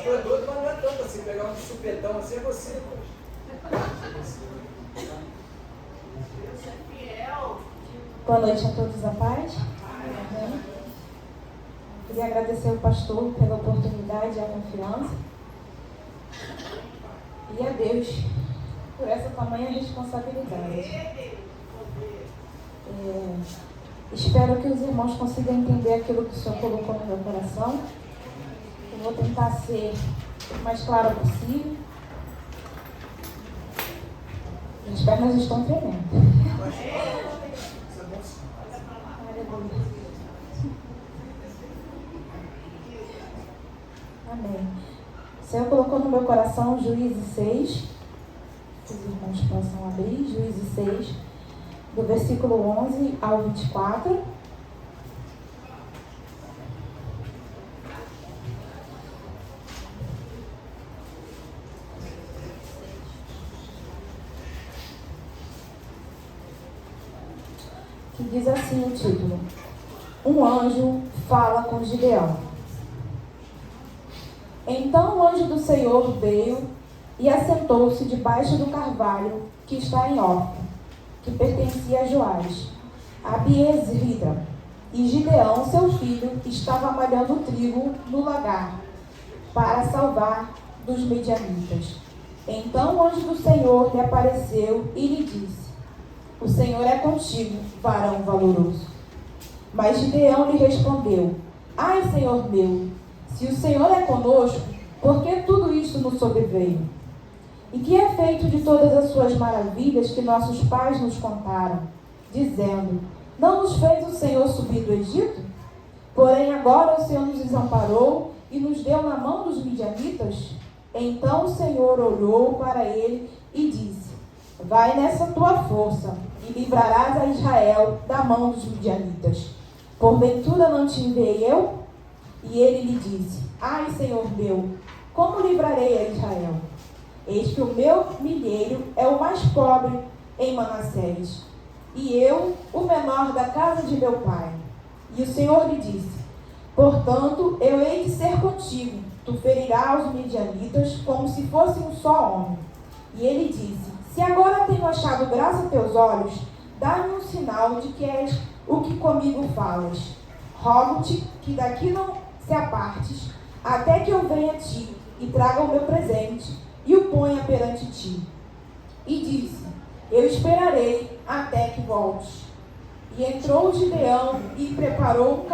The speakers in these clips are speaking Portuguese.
tu é doido, mas não é tanto assim. Pegar um supetão assim é você, Boa noite a todos, a paz. Amém. Queria agradecer ao pastor pela oportunidade e a confiança. E a Deus por essa tamanha responsabilidade. Espero que os irmãos consigam entender aquilo que o Senhor colocou no meu coração. Eu vou tentar ser o mais clara possível. As pernas estão tremendo. Amém. O Senhor colocou no meu coração Juízes 6. Os irmãos possam abrir. Juízes 6, do versículo 11 ao 24. Que diz assim o título: Um anjo fala com Gideão. Então o anjo do Senhor veio e assentou-se debaixo do carvalho que está em Ofra, que pertencia a Joás, a Abiezrita. E Gideão, seu filho, estava malhando trigo no lagar, para salvar dos medianitas. Então o anjo do Senhor lhe apareceu e lhe disse: O Senhor é contigo, varão valoroso. Mas Gideão lhe respondeu: Ai, Senhor meu, se o Senhor é conosco, por que tudo isso nos sobreveio? E que é feito de todas as suas maravilhas que nossos pais nos contaram, dizendo: Não nos fez o Senhor subir do Egito? Porém agora o Senhor nos desamparou e nos deu na mão dos midianitas? Então o Senhor olhou para ele e disse: Vai nessa tua força e livrarás a Israel da mão dos midianitas. Porventura não te enviei eu? E ele lhe disse: Ai, Senhor meu, como livrarei a Israel? Eis que o meu milheiro é o mais pobre em Manassés, e eu, o menor da casa de meu pai. E o Senhor lhe disse: Portanto, eu hei de ser contigo, tu ferirás os midianitas como se fosse um só homem. E ele disse: Se agora tenho achado graça a teus olhos, dá-me um sinal de que és o que comigo falas. Rogo-te que daqui não se apartes, até que eu venha a ti e traga o meu presente e o ponha perante ti. E disse: Eu esperarei até que voltes. E entrou Gideão e preparou um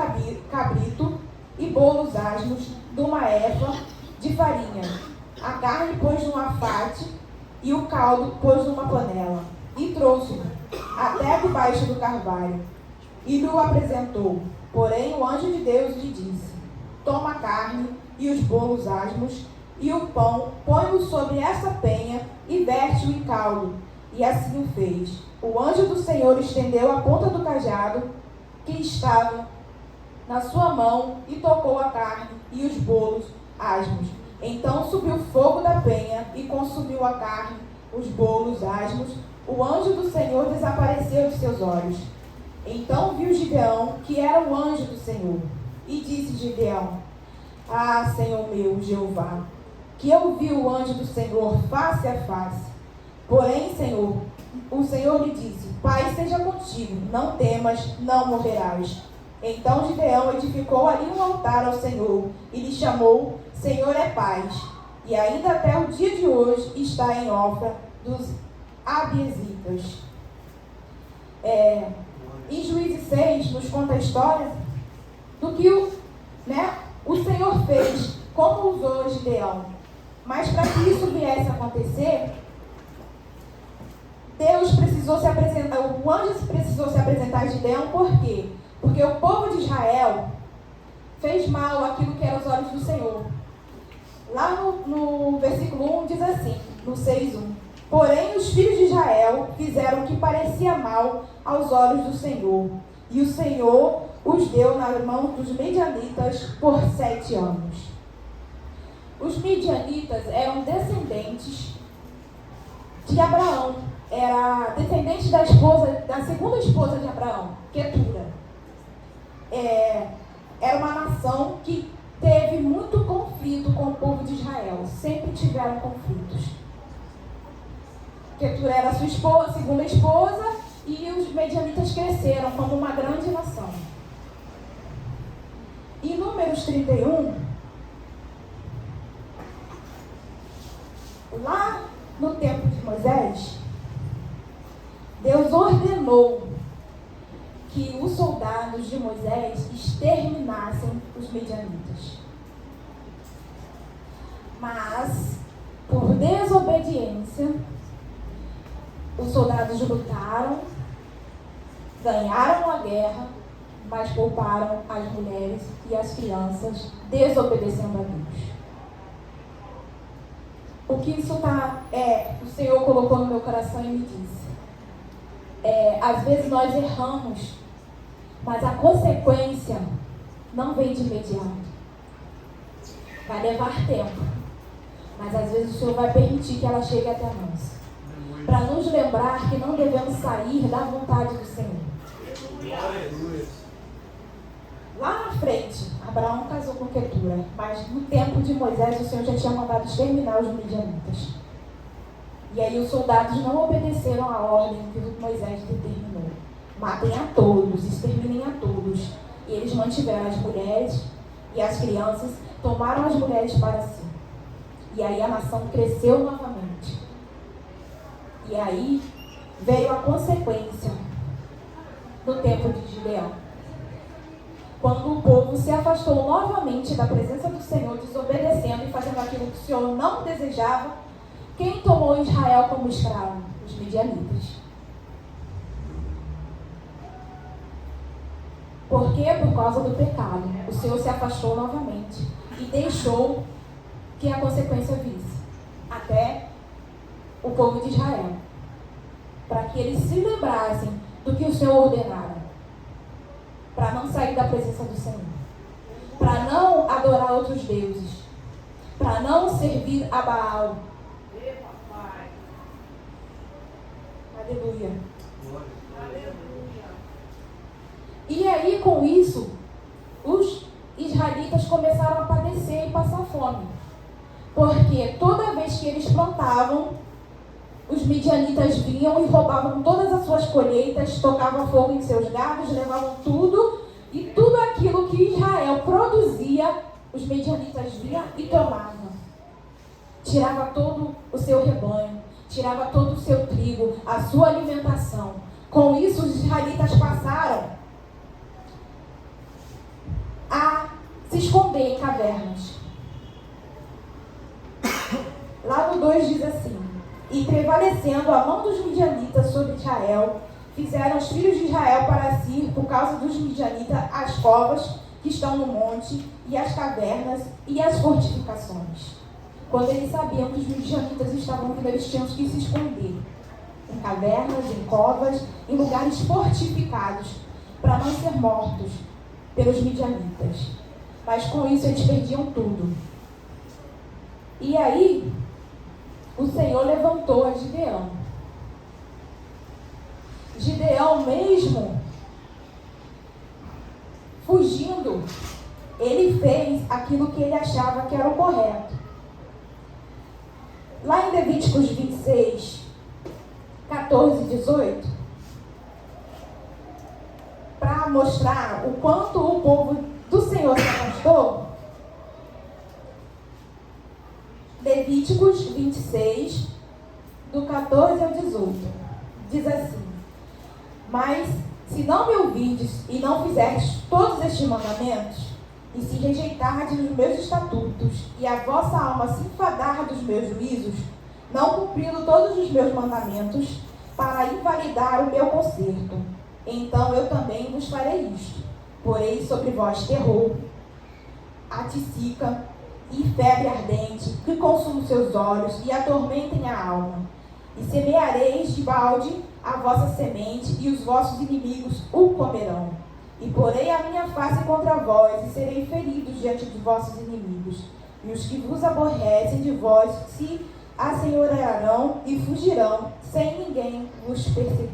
cabrito e bolos asmos de uma efa de farinha. A carne pôs num afate e o caldo pôs numa panela. E trouxe-o até debaixo do carvalho. E lhe o apresentou. Porém o anjo de Deus lhe disse: Toma a carne e os bolos asmos e o pão, põe-o sobre essa penha e verte-o em caldo. E assim o fez. O anjo do Senhor estendeu a ponta do cajado que estava na sua mão e tocou a carne e os bolos asmos. Então subiu o fogo da penha e consumiu a carne, os bolos asmos. O anjo do Senhor desapareceu de seus olhos. Então viu Gideão que era o anjo do Senhor. E disse Gideão: Ah, Senhor meu, Jeová, que eu vi o anjo do Senhor face a face. Porém, Senhor, o Senhor lhe disse: Pai seja contigo, não temas, não morrerás. Então Gideão edificou ali um altar ao Senhor e lhe chamou: Senhor é paz. E ainda até o dia de hoje está em Ofra dos Abiezitas. Em Juízes 6 nos conta a história do que o Senhor fez, como usou Gideão. Mas para que isso viesse a acontecer, Deus precisou se apresentar, o anjo precisou se apresentar a Gideão. Por quê? Porque o povo de Israel fez mal aquilo que era os olhos do Senhor. Lá no versículo 1 diz assim, no 6:1: Porém os filhos de Israel fizeram o que parecia mal aos olhos do Senhor, e o Senhor os deu na mão dos medianitas por 7 anos. Os medianitas eram descendentes de Abraão, era descendente da segunda esposa de Abraão, Quetura. Era uma nação que teve muito conflito com o povo de Israel. tiveram conflitos. Ketura era sua esposa, segunda esposa, e os medianitas cresceram como uma grande nação. Em Números 31, lá no tempo de Moisés, Deus ordenou que os soldados de Moisés exterminassem os medianitas. Mas, por desobediência, os soldados lutaram, ganharam a guerra, mas pouparam as mulheres e as crianças, desobedecendo a Deus. O que isso o Senhor colocou no meu coração e me disse. Às vezes nós erramos, mas a consequência não vem de imediato. Vai levar tempo, mas às vezes o Senhor vai permitir que ela chegue até nós, para nos lembrar que não devemos sair da vontade do Senhor. Lá na frente, Abraão casou com Ketura, mas no tempo de Moisés o Senhor já tinha mandado exterminar os midianitas. E aí os soldados não obedeceram a ordem que Moisés determinou. Matem a todos, exterminem a todos. E eles mantiveram as mulheres e as crianças, tomaram as mulheres para si. E aí a nação cresceu novamente. E aí veio a consequência no tempo de Gideão. Quando o povo se afastou novamente da presença do Senhor, desobedecendo e fazendo aquilo que o Senhor não desejava, quem tomou Israel como escravo? Os midianitas. Por quê? Por causa do pecado. O Senhor se afastou novamente e deixou que a consequência visse até o povo de Israel, para que eles se lembrassem do que o Senhor ordenara, para não sair da presença do Senhor, para não adorar outros deuses, para não servir a Baal. Aleluia. E aí, com isso, os israelitas começaram a padecer e passar fome. Porque toda vez que eles plantavam, os midianitas vinham e roubavam todas as suas colheitas, tocavam fogo em seus gados, levavam tudo, e tudo aquilo que Israel produzia, os midianitas vinham e tomavam. Tirava todo o seu rebanho, tirava todo o seu trigo, a sua alimentação. Com isso, os israelitas passaram a se esconder em cavernas. Lá no 2 diz assim: e prevalecendo a mão dos midianitas sobre Israel, fizeram os filhos de Israel para si, por causa dos midianitas, as covas que estão no monte, e as cavernas, e as fortificações. Quando eles sabiam que os midianitas estavam vindo, eles tinham que se esconder em cavernas, em covas, em lugares fortificados, para não ser mortos pelos midianitas. Mas com isso eles perdiam tudo. E aí, o Senhor levantou a Gideão. Gideão, mesmo fugindo, ele fez aquilo que ele achava que era o correto. Lá em Levíticos 26, 14 e 18, para mostrar o quanto o povo do Senhor se afastou, Levíticos 26, do 14 ao 18, diz assim: mas se não me ouvirdes e não fizerdes todos estes mandamentos, e se rejeitardes os meus estatutos, e a vossa alma se enfadar dos meus juízos, não cumprindo todos os meus mandamentos, para invalidar o meu conserto, então eu também vos farei isto: porei sobre vós terror, a tisica e febre ardente, que consumam seus olhos e atormentem a alma. E semeareis de balde a vossa semente, e os vossos inimigos o comerão. E porei a minha face contra vós, e serei feridos diante de vossos inimigos. E os que vos aborrecem de vós se assenhorearão e fugirão, sem ninguém vos perseguir.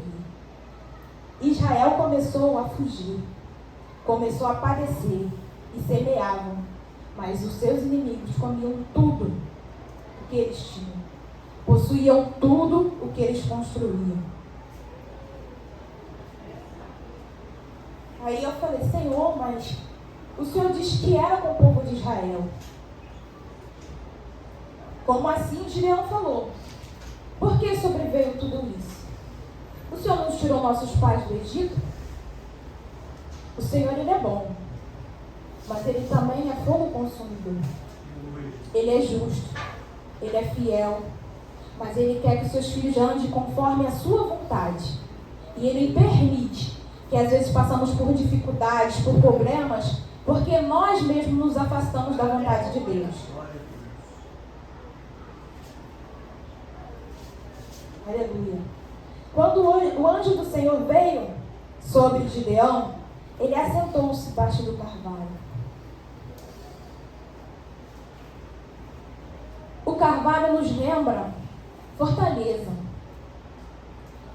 Israel começou a fugir, começou a padecer, e semeavam, mas os seus inimigos comiam tudo. que eles tinham. Possuíam tudo o que eles construíam. Aí eu falei, Senhor, mas o Senhor disse que era com o povo de Israel. Como assim Gideão falou? Por que sobreveio tudo isso? O Senhor não tirou nossos pais do Egito? O Senhor, Ele é bom. Mas Ele também é fogo consumidor. Ele é justo. Ele é fiel. Mas Ele quer que seus filhos andem conforme a sua vontade. E Ele permite que às vezes passamos por dificuldades, por problemas, porque nós mesmos nos afastamos da vontade de Deus. Aleluia. Quando o anjo do Senhor veio sobre Gideão, ele assentou-se debaixo do carvalho. O carvalho nos lembra fortaleza.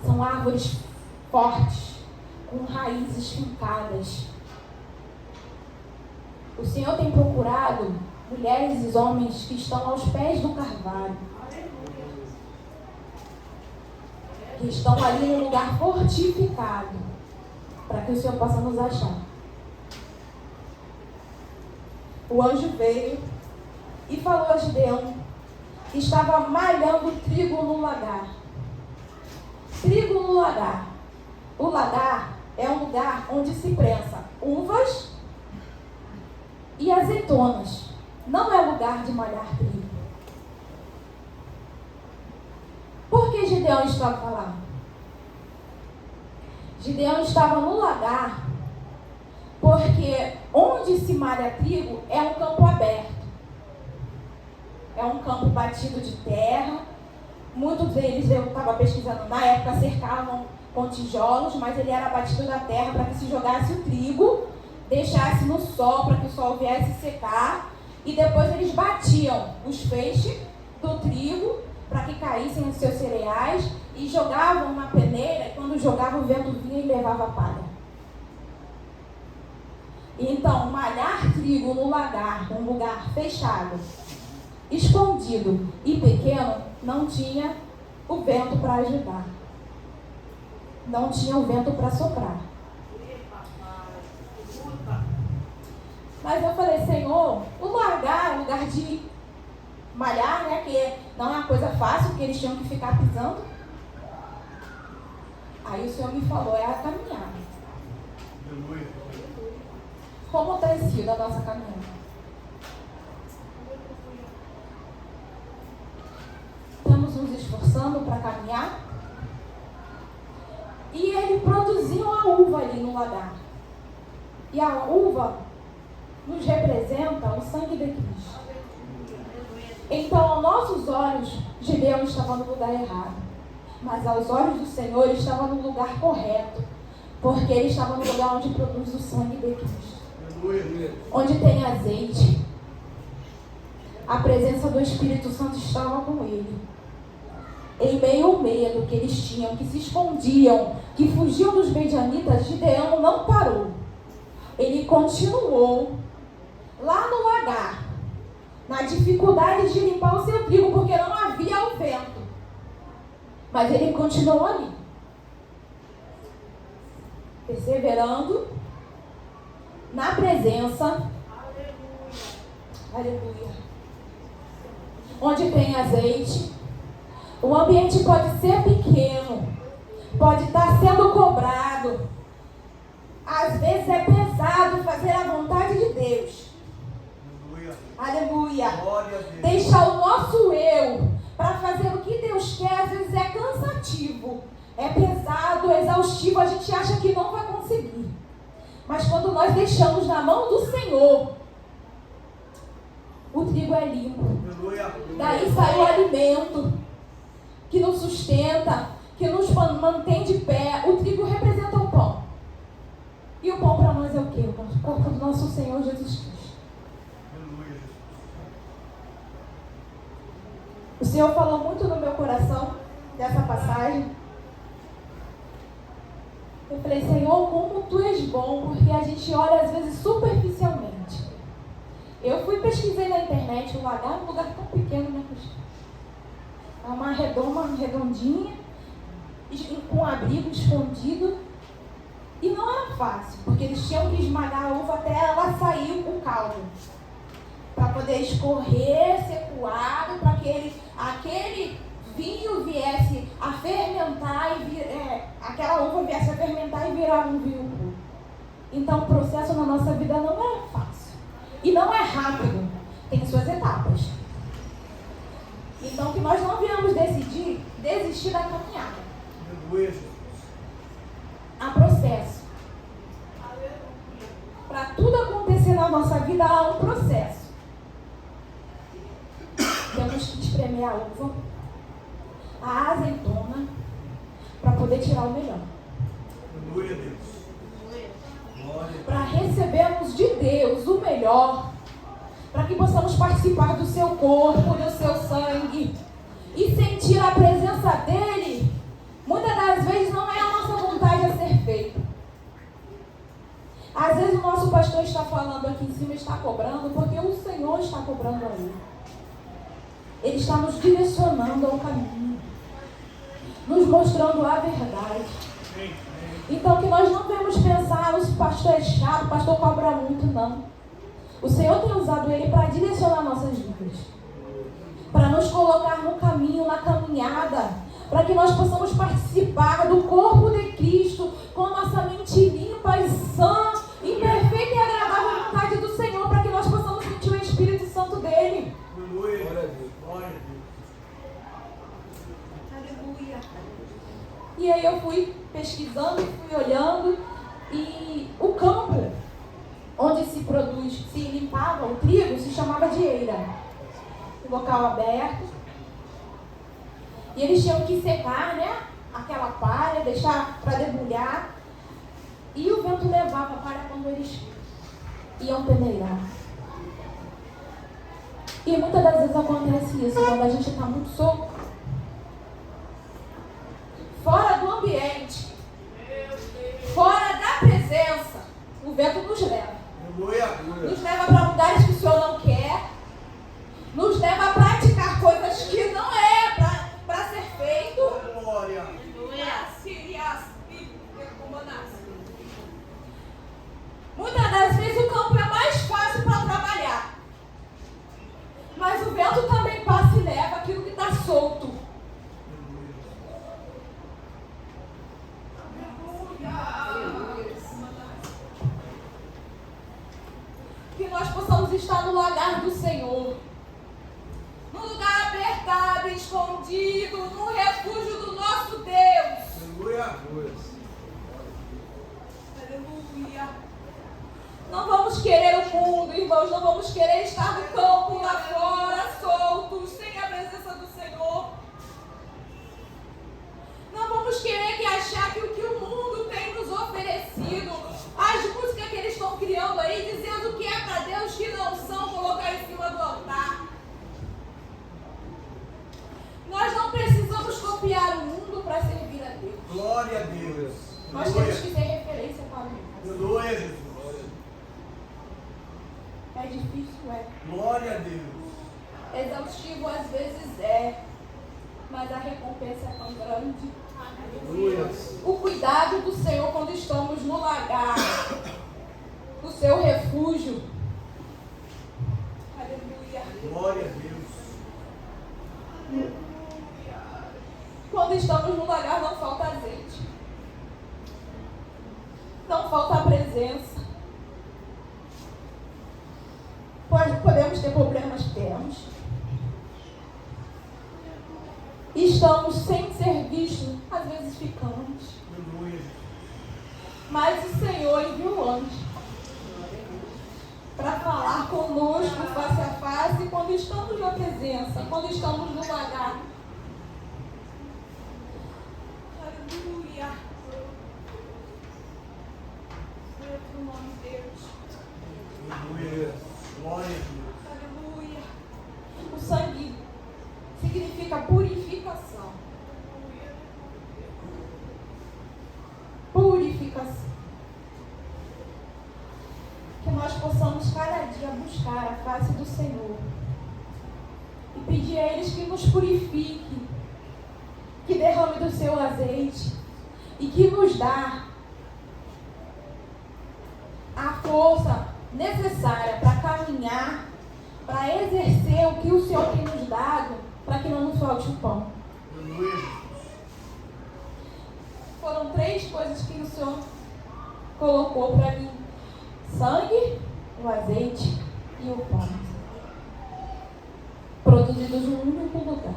São árvores fortes, com raízes fincadas. O Senhor tem procurado mulheres e homens que estão aos pés do carvalho, que estão ali num lugar fortificado, para que o Senhor possa nos achar. O anjo veio e falou a Gideão que estava malhando trigo no lagar. Trigo no lagar. O lagar é um lugar onde se prensa uvas e azeitonas. Não é lugar de malhar trigo. Por que Gideão estava lá? Gideão estava no lagar porque onde se malha trigo é um campo aberto. É um campo batido de terra. Muitos deles, eu estava pesquisando, na época cercavam com tijolos, mas ele era batido da terra para que se jogasse o trigo, deixasse no sol para que o sol viesse secar, e depois eles batiam os feixes do trigo para que caíssem os seus cereais e jogavam na peneira, e quando jogavam o vento vinha e levava a palha. Então, malhar trigo no lagar, um lugar fechado, escondido e pequeno, não tinha o vento para ajudar. Não tinha o vento para soprar. Mas eu falei, Senhor, o lagar, o lugar de malhar, né, que não é uma coisa fácil, porque eles tinham que ficar pisando. Aí o Senhor me falou, é a caminhada. Como tem sido a nossa caminhada? Estamos nos esforçando para caminhar? E ele produziu a uva ali no lagar. E a uva nos representa o sangue de Cristo. Então, aos nossos olhos, Gideão estava no lugar errado. Mas aos olhos do Senhor, ele estava no lugar correto. Porque ele estava no lugar onde produz o sangue de Cristo. Onde tem azeite. A presença do Espírito Santo estava com ele. Em meio ao medo que eles tinham, que se escondiam, que fugiam dos medianitas, Gideão não parou. Ele continuou lá no lagar, na dificuldade de limpar o seu trigo, porque não havia o vento. Mas ele continuou ali, perseverando na presença. Aleluia. Onde tem azeite. O ambiente pode ser pequeno, pode estar sendo cobrado. Às vezes é pesado fazer a vontade de Deus. Aleluia. Deixar o nosso eu para fazer o que Deus quer, às vezes é cansativo, é pesado, é exaustivo, a gente acha que não vai conseguir. Mas quando nós deixamos na mão do Senhor, o trigo é limpo. Daí sai o alimento que nos sustenta, que nos mantém de pé. O trigo representa o pão. E o pão para nós é o quê? O corpo do nosso Senhor Jesus Cristo. O Senhor falou muito no meu coração dessa passagem. Eu falei, Senhor, como Tu és bom, porque a gente olha às vezes superficialmente. Eu pesquisei na internet, um lagar é um lugar tão pequeno, né, Cristo? É uma redondinha, com abrigo escondido. E não era fácil, porque eles tinham que esmagar a uva até ela sair o caldo. Para poder escorrer, ser coado, para que aquele vinho viesse a fermentar, aquela uva viesse a fermentar e virar um vinho puro. Então o processo na nossa vida não é fácil. E não é rápido, tem suas etapas. Então que nós não viemos desistir da caminhada. Há processo. Para tudo acontecer na nossa vida há um processo. Temos que espremer a uva, a azeitona, para poder tirar o melhor. Glória a Deus. Para recebermos de Deus o melhor, para que possamos participar do seu corpo, do seu sangue e sentir a presença dele. Muitas das vezes não é a nossa vontade a ser feita. Às vezes o nosso pastor está falando aqui em cima, está cobrando, porque o Senhor está cobrando ali. Ele está nos direcionando ao caminho, nos mostrando a verdade. Então que nós não devemos pensar, o pastor é chato, o pastor cobra muito, não. O Senhor tem usado ele para direcionar nossas vidas, para nos colocar no caminho, na caminhada, para que nós possamos participar do corpo de Cristo com a nossa mente limpa e sã, em perfeita e agradável vontade do Senhor, para que nós possamos sentir o Espírito Santo dele. Glória a Deus. Glória a Deus. Aleluia. E aí eu fui pesquisando, fui olhando, e o campo onde se limpava o trigo se chamava de eira. Um local aberto. E eles tinham que secar, né? Aquela palha, deixar para debulhar. E o vento levava a palha quando eles iam peneirar. E muitas das vezes acontece isso, quando a gente está muito solto, fora do ambiente, fora da presença, o vento nos leva. Nos leva para lugares que o Senhor não quer, nos leva a praticar coisas que não é para ser feito. Glória. Muitas das vezes o campo é mais fácil para trabalhar, mas o vento também passa e leva aquilo que está solto. Que nós possamos estar no lagar do Senhor, no lugar apertado, escondido, no refúgio do nosso Deus. Aleluia. Aleluia. Não vamos querer o mundo, irmãos, não vamos querer estar no campo lá fora, soltos, sem a presença do Senhor. Não vamos querer achar que o que o mundo tem nos oferecido, as músicas que eles estão criando aí, dizendo que é para Deus, que não são, colocar em cima do altar. Nós não precisamos copiar o mundo para servir a Deus. Glória a Deus. Nós temos que ser referência para Deus. Glória a Jesus. É difícil, é. Glória a Deus. Exaustivo às vezes é, mas a recompensa é tão grande. Aleluia. O cuidado do Senhor quando estamos no lagar, o seu refúgio. Aleluia. Glória a Deus. Quando estamos no lagar não falta azeite, não falta a presença. Podemos ter problemas, temos. Estamos sem ser vistos, às vezes ficamos. Aleluia. Mas o Senhor enviou anjo para falar conosco face a face quando estamos na presença, quando estamos no lagar. Aleluia. Santo nome de Deus. Aleluia. Glória a Deus. Aleluia. O sangue significa purificação. Purificação. Que nós possamos cada dia buscar a face do Senhor. e pedir a eles que nos purifique, que derrame do seu azeite e que nos dá a força necessária para caminhar, para exercer o que o Senhor tem nos dado, para que não nos falte o pão. Foram 3 coisas que o Senhor colocou para mim: sangue, o azeite e o pão, produzidos num único lugar.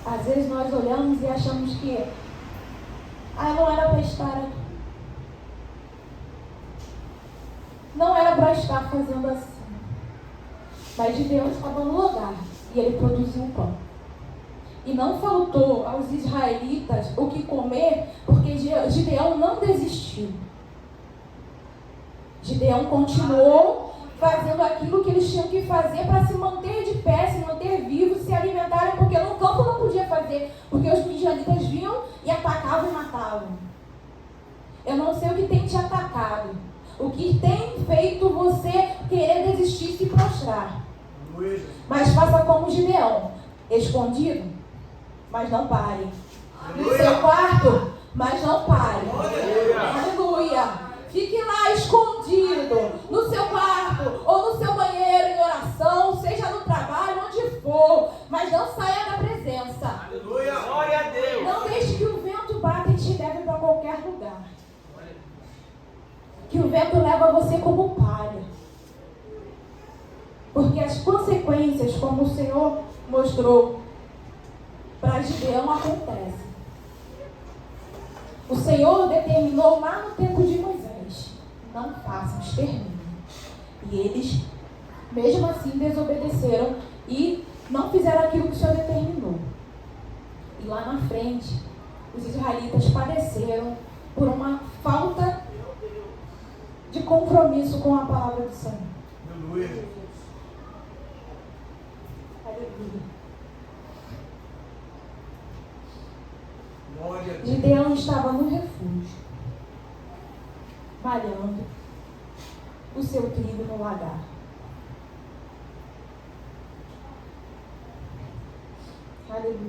Às vezes nós olhamos e achamos que não era para estar aqui. Não era para estar fazendo assim. Mas Gideão estava no lugar e ele produziu o pão. E não faltou aos israelitas o que comer, porque Gideão não desistiu. Gideão continuou fazendo aquilo que eles tinham que fazer para se manter de pé, se manter vivos, se alimentarem, porque no campo não podia fazer, porque os midianitas vinham e atacavam e matavam. Eu não sei o que tem te atacado, o que tem feito você querer desistir e se prostrar. Mas faça como Gideão, escondido, mas não pare. No seu quarto, mas não pare. Aleluia. Fique lá escondido, no seu quarto ou no seu banheiro em oração, seja no trabalho, onde for, mas não saia da presença. Aleluia. Glória a Deus. Não deixe que o vento bata e te leve para qualquer lugar. Que o vento leva você como palha. Porque as consequências, como o Senhor mostrou para Gideão, acontecem. O Senhor determinou lá no tempo de Moisés: não façam, extermínio. E eles, mesmo assim, desobedeceram e não fizeram aquilo que o Senhor determinou. E lá na frente, os israelitas padeceram por uma falta de compromisso com a palavra do Senhor. Aleluia. Aleluia. Glória a Deus. Gideão estava no refúgio, malhando o seu trigo no lagar. Aleluia.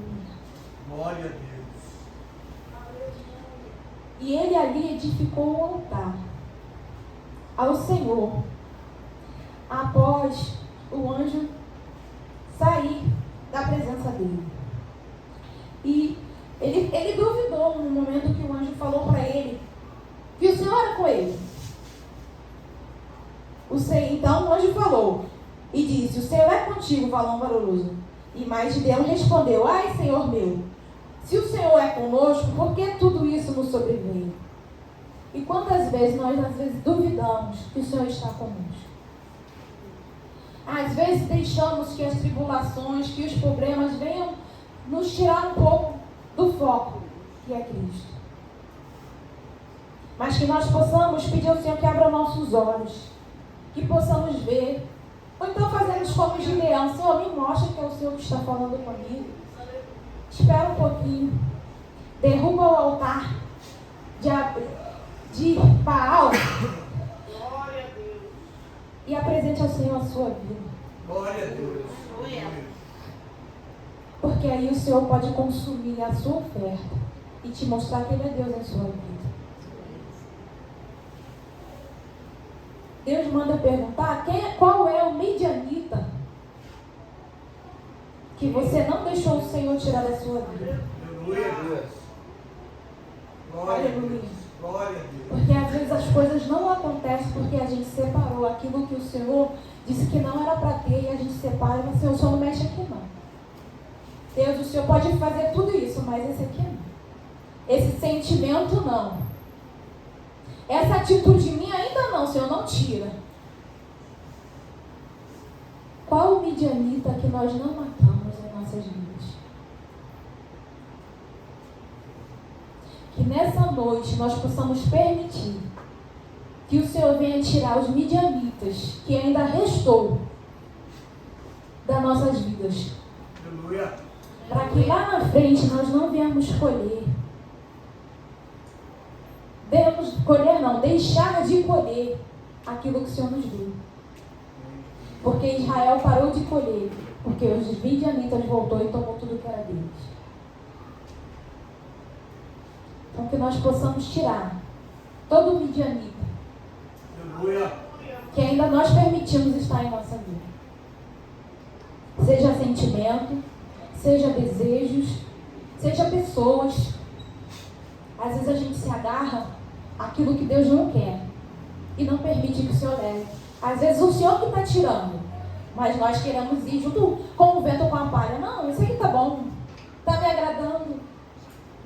Glória a Deus. E ele ali edificou um altar ao Senhor, após o anjo sair da presença dele. E ele duvidou no momento que o anjo falou para ele que o Senhor era com ele. Então o anjo falou e disse: o Senhor é contigo, valão valoroso. E mais Gideão respondeu: ai, Senhor meu, se o Senhor é conosco, por que tudo isso nos sobreveio? E quantas vezes nós duvidamos que o Senhor está conosco? Às vezes deixamos que as tribulações, que os problemas venham nos tirar um pouco do foco, que é Cristo. Mas que nós possamos pedir ao Senhor que abra nossos olhos, que possamos ver, ou então fazermos como Gideão: Senhor, me mostra que é o Senhor que está falando comigo. Espera um pouquinho, derruba o altar de Baal e apresente ao Senhor a sua vida. Glória a Deus. Porque aí o Senhor pode consumir a sua oferta e te mostrar que Ele é Deus em sua vida. Deus manda perguntar qual é o midianita que você não deixou o Senhor tirar da sua vida. Aleluia a Deus. Glória a Aleluia. Deus. Glória a Deus. Porque às vezes as coisas não acontecem porque a gente separou aquilo que o Senhor disse que não era para ter, e a gente separa e o Senhor não mexe aqui não. Deus, o Senhor pode fazer tudo isso, mas esse aqui não. Esse sentimento não. Essa atitude minha ainda não, Senhor, não tira. Qual o midianita que nós não matamos em nossas vidas? Que nessa noite nós possamos permitir que o Senhor venha tirar os midianitas que ainda restou das nossas vidas. Aleluia. Para que lá na frente nós não venhamos colher. Deixar de colher aquilo que o Senhor nos deu. Porque Israel parou de colher, porque os midianitas voltou e tomou tudo que era deles. Então que nós possamos tirar todo o midianita que ainda nós permitimos estar em nossa vida. Seja sentimento, seja desejos, seja pessoas. Às vezes a gente se agarra àquilo que Deus não quer e não permite que o Senhor leve. Às vezes o Senhor que está tirando, mas nós queremos ir junto com o vento, com a palha. Não, isso aqui tá bom, tá me agradando,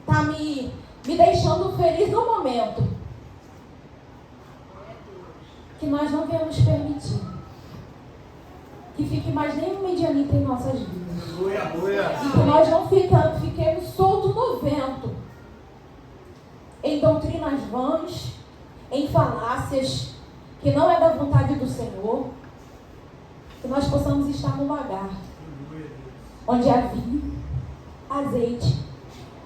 tá me deixando feliz no momento. Que nós não venhamos permitir que fique mais nenhum midianita em nossas vidas. E que nós não fiquemos soltos no vento, em doutrinas vãs, em falácias, que não é da vontade do Senhor. Que nós possamos estar no lugar onde há vinho, azeite,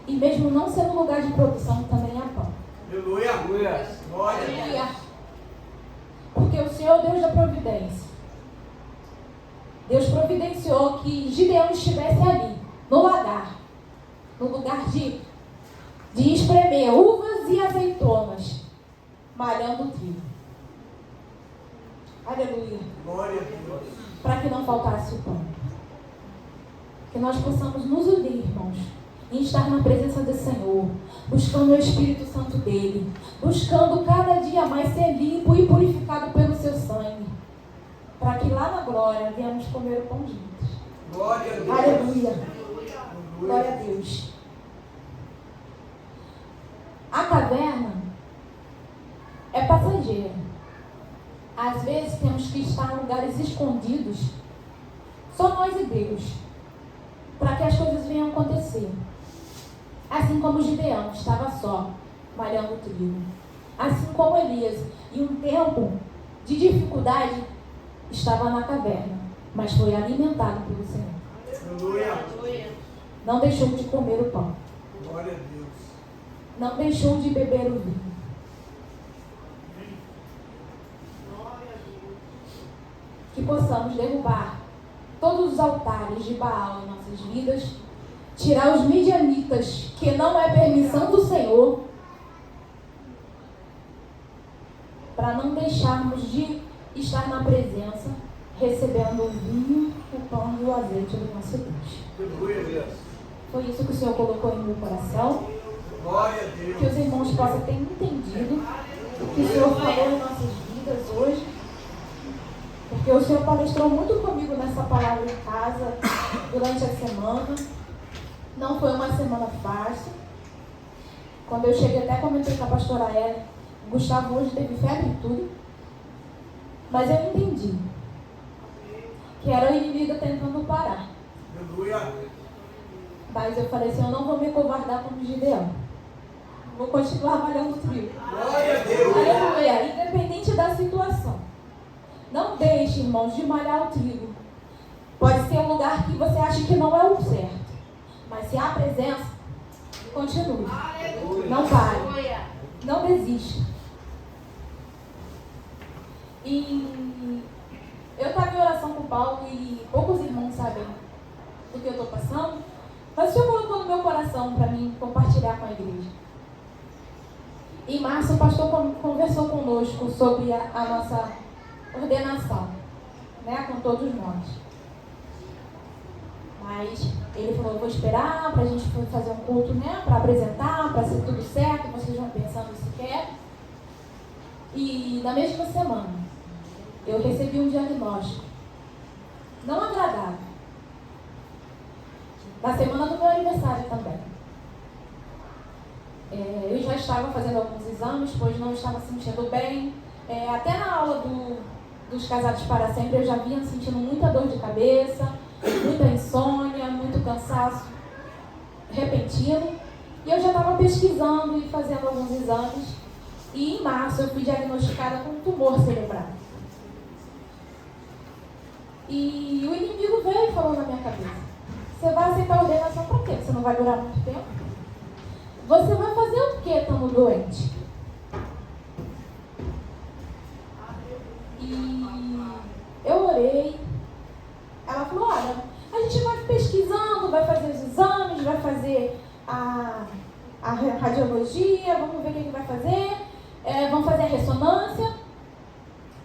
e mesmo não sendo lugar de produção, também há pão. Aleluia. Aleluia. Porque o Senhor é o Deus da providência. Deus providenciou que Gideão estivesse ali, no lagar, no lugar de espremer uvas e azeitonas, malhando o trigo. Aleluia. Glória a Deus. Para que não faltasse o pão. Que nós possamos nos unir, irmãos, e estar na presença do Senhor, buscando o Espírito Santo dele, buscando cada dia mais ser limpo e purificado pelo seu sangue, para que lá na glória venhamos comer o pão juntos. Glória a Deus. Aleluia. Glória a Deus. A caverna é passageira. Às vezes temos que estar em lugares escondidos, só nós e Deus, para que as coisas venham acontecer. Assim como Gideão estava só, malhando o trigo. Assim como Elias, em um tempo de dificuldade, estava na caverna, mas foi alimentado pelo Senhor. Aleluia. Não deixou de comer o pão. Glória a Deus. Não deixou de beber o vinho. Que possamos derrubar todos os altares de Baal em nossas vidas, tirar os midianitas, que não é permissão do Senhor, para não deixarmos de estar na presença, recebendo o vinho, o pão e o azeite do nosso Deus. Glória a Deus. Foi isso que o Senhor colocou em meu coração. Glória a Deus. Que os irmãos possam ter entendido o que o Senhor falou em nossas vidas hoje. Porque o Senhor palestrou muito comigo nessa palavra em casa durante a semana. Não foi uma semana fácil. Quando eu cheguei, até comentei com a pastora Ellen, o Gustavo hoje teve febre e tudo. Mas eu entendi que era o inimigo tentando parar. Aleluia. Mas eu falei assim, eu não vou me covardar como Gideão. Vou continuar malhando o trigo. Glória a Deus. Aleluia. Independente da situação. Não deixe, irmãos, de malhar o trigo. Pode ser um lugar que você acha que não é o certo. Mas se há presença, continue. Não pare. Não desista. E eu estava em oração com o Paulo e poucos irmãos sabem do que eu estou passando. Mas o Senhor colocou no meu coração para mim compartilhar com a igreja. Em março, o pastor conversou conosco sobre a nossa ordenação, né, com todos nós. Mas ele falou, eu vou esperar para a gente fazer um culto, né, para apresentar, para ser tudo certo, vocês vão pensando se quer. E na mesma semana, eu recebi um diagnóstico não agradável. Na semana do meu aniversário também. Eu já estava fazendo alguns exames, pois não estava se sentindo bem. Até na aula dos Casados para Sempre, eu já vinha sentindo muita dor de cabeça, muita insônia, muito cansaço repentino. E eu já estava pesquisando e fazendo alguns exames. E em março eu fui diagnosticada com um tumor cerebral. E o inimigo veio e falou na minha cabeça, você vai aceitar a ordenação para quê? Você não vai durar muito tempo? Você vai fazer o quê estando doente? E eu orei, fazer a radiologia, vamos ver o que vai fazer, vamos fazer a ressonância,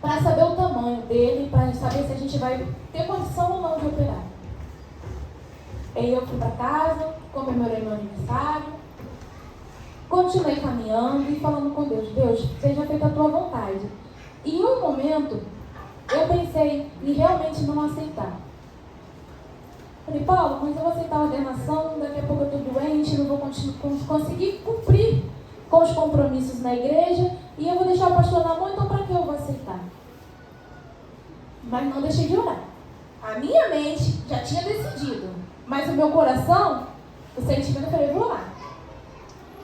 para saber o tamanho dele, para saber se a gente vai ter condição ou não de operar. Aí eu fui para casa, comemorei meu aniversário, continuei caminhando e falando com Deus, Deus, seja feita a tua vontade. E em um momento, eu pensei em realmente não aceitar. Falei, Paulo, mas eu vou aceitar a ordenação, daqui a pouco eu estou doente, não vou conseguir cumprir com os compromissos na igreja, e eu vou deixar o pastor na mão, então para que eu vou aceitar? Mas não deixei de orar. A minha mente já tinha decidido, mas o meu coração, o sentimento, eu falei, vou orar.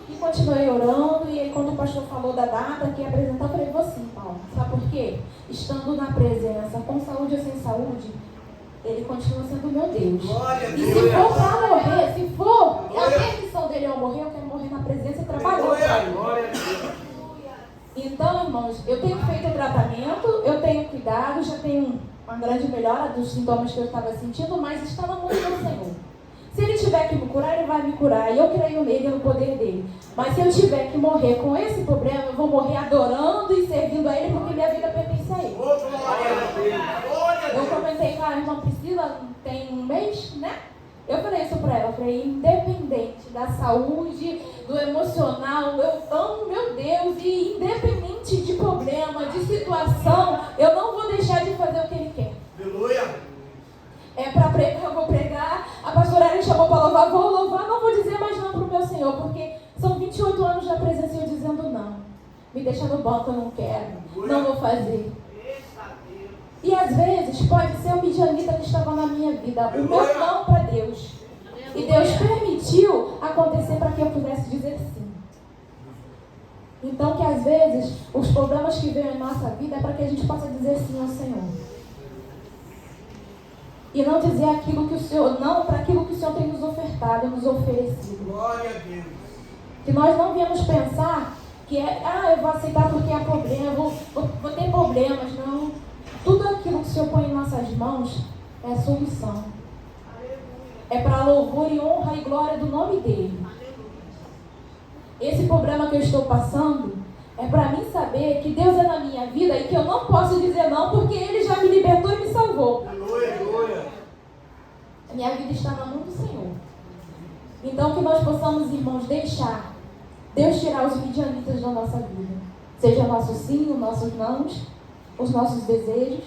E continuei orando, e aí quando o pastor falou da data que ia apresentar, eu falei, vou sim, Paulo. Sabe por quê? Estando na presença, com saúde ou sem saúde, ele continua sendo meu Deus. E se for para morrer, se for a permissão dele ao morrer, eu quero morrer na presença e trabalhar. Então, irmãos, eu tenho feito o tratamento, eu tenho cuidado, já tenho uma grande melhora dos sintomas que eu estava sentindo, mas está na mão do Senhor. Se ele tiver que me curar, ele vai me curar. E eu creio nele, no poder dele. Mas se eu tiver que morrer com esse problema, eu vou morrer adorando e servindo a ele, porque minha vida pertence a ele. Eu comentei com a irmã Priscila, tem um mês, né? Eu falei isso para ela. Eu falei, independente da saúde, do emocional, eu amo meu Deus. E independente de problema, de situação, eu não vou deixar de fazer o que ele quer. Aleluia! É para pregar, eu vou pregar. A pastora me chamou para louvar, vou louvar, não vou dizer mais não para o meu Senhor, porque são 28 anos na presença e eu dizendo não. Me deixa no banco, eu não quero, não vou fazer. E às vezes pode ser o midianita que estava na minha vida, o meu não para Deus. E Deus permitiu acontecer para que eu pudesse dizer sim. Então que às vezes os problemas que vêm em nossa vida é para que a gente possa dizer sim ao Senhor. E não dizer aquilo que o Senhor, não para aquilo que o Senhor tem nos ofertado, nos oferecido. Glória a Deus. Que nós não viemos pensar que eu vou aceitar porque há problema, vou ter problemas. Não. Tudo aquilo que o Senhor põe em nossas mãos é a solução. É para louvor e honra e glória do nome dele. Esse problema que eu estou passando é para mim saber que Deus é na minha vida e que eu não posso dizer não, porque ele já me libertou e me salvou. A minha vida está na mão do Senhor. Então que nós possamos, irmãos, deixar Deus tirar os midianitas da nossa vida. Seja o nosso sim, os nossos nãos, os nossos desejos.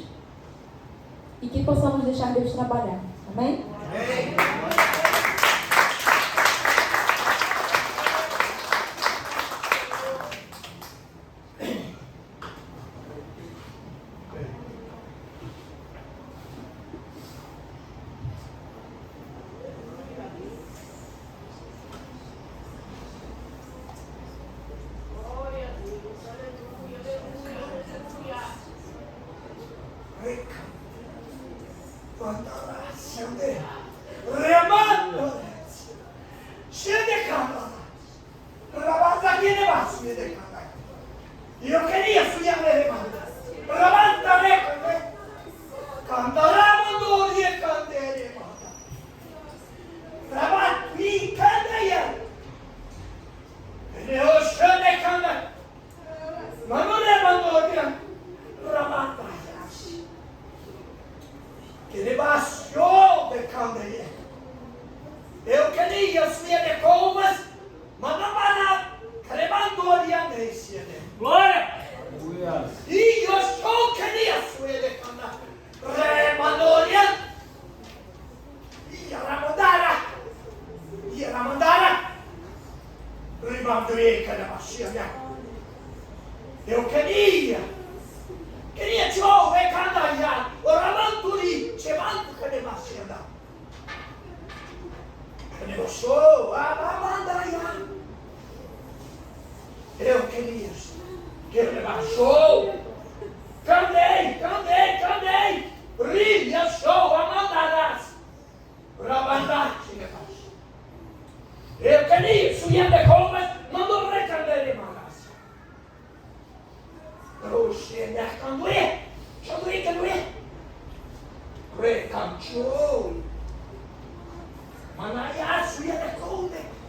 E que possamos deixar Deus trabalhar. Amém? Amém. Eu queria te ouvir cantar, oramento li, chemanto que demasiada. Que negociou, amamandaya. Eu queria que ele baixou. Cantei. Ria, show, amandarás. Rabandate, eu queria subir de comas, não dou recandar de manas. Roxê, candoe, recanchou. Manaiá, subir de comas.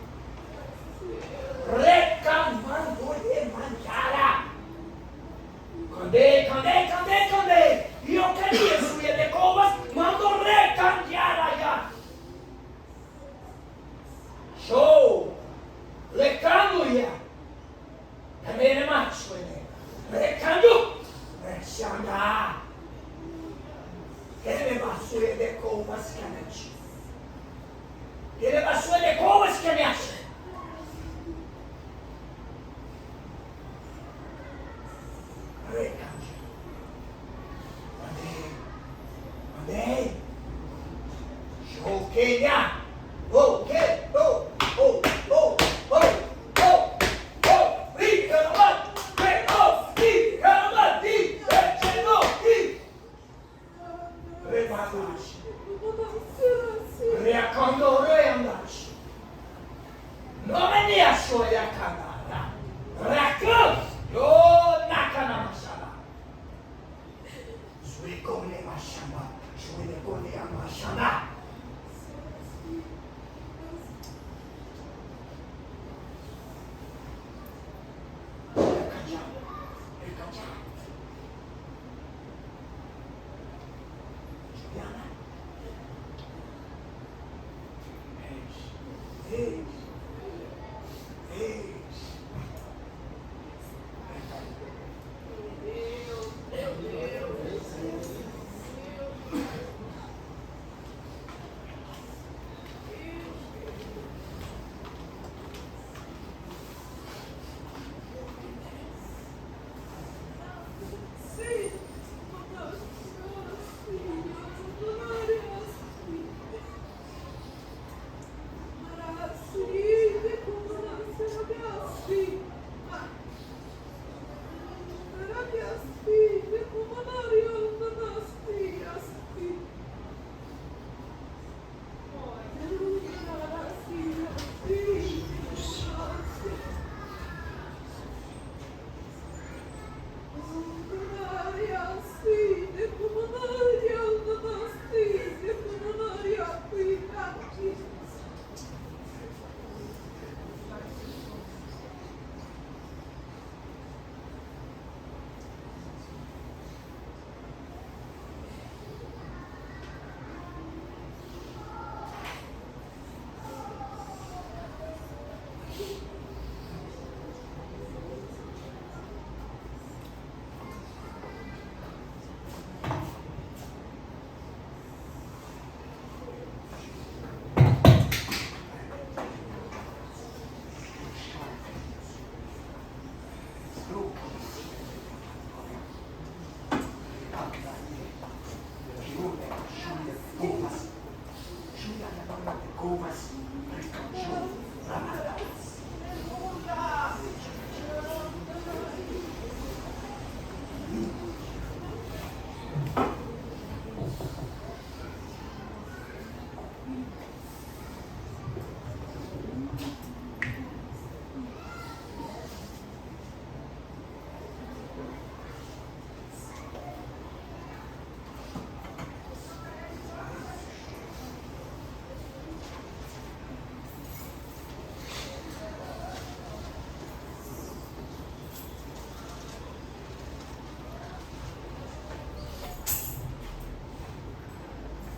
Candei. E eu queria subir de covas, mando recandear allá. Show! Recando ya. Também macho, recando. Recanda. Ele basura de covas que me acha. Ele basura de covas que me acha. Recando. Andei. Choqueia.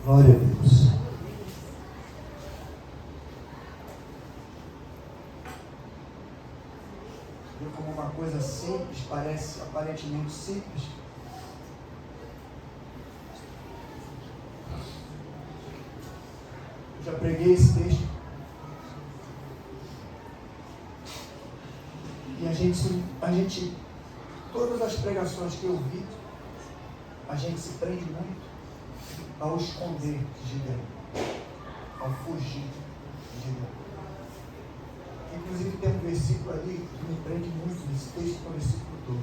Glória a Deus. Viu como uma coisa simples parece aparentemente simples? Eu já preguei esse texto. E a gente, todas as pregações que eu vi, a gente se prende muito ao esconder de Gideão, ao fugir de Gideão. Inclusive tem um versículo ali que me prende muito nesse texto, que é o versículo 12.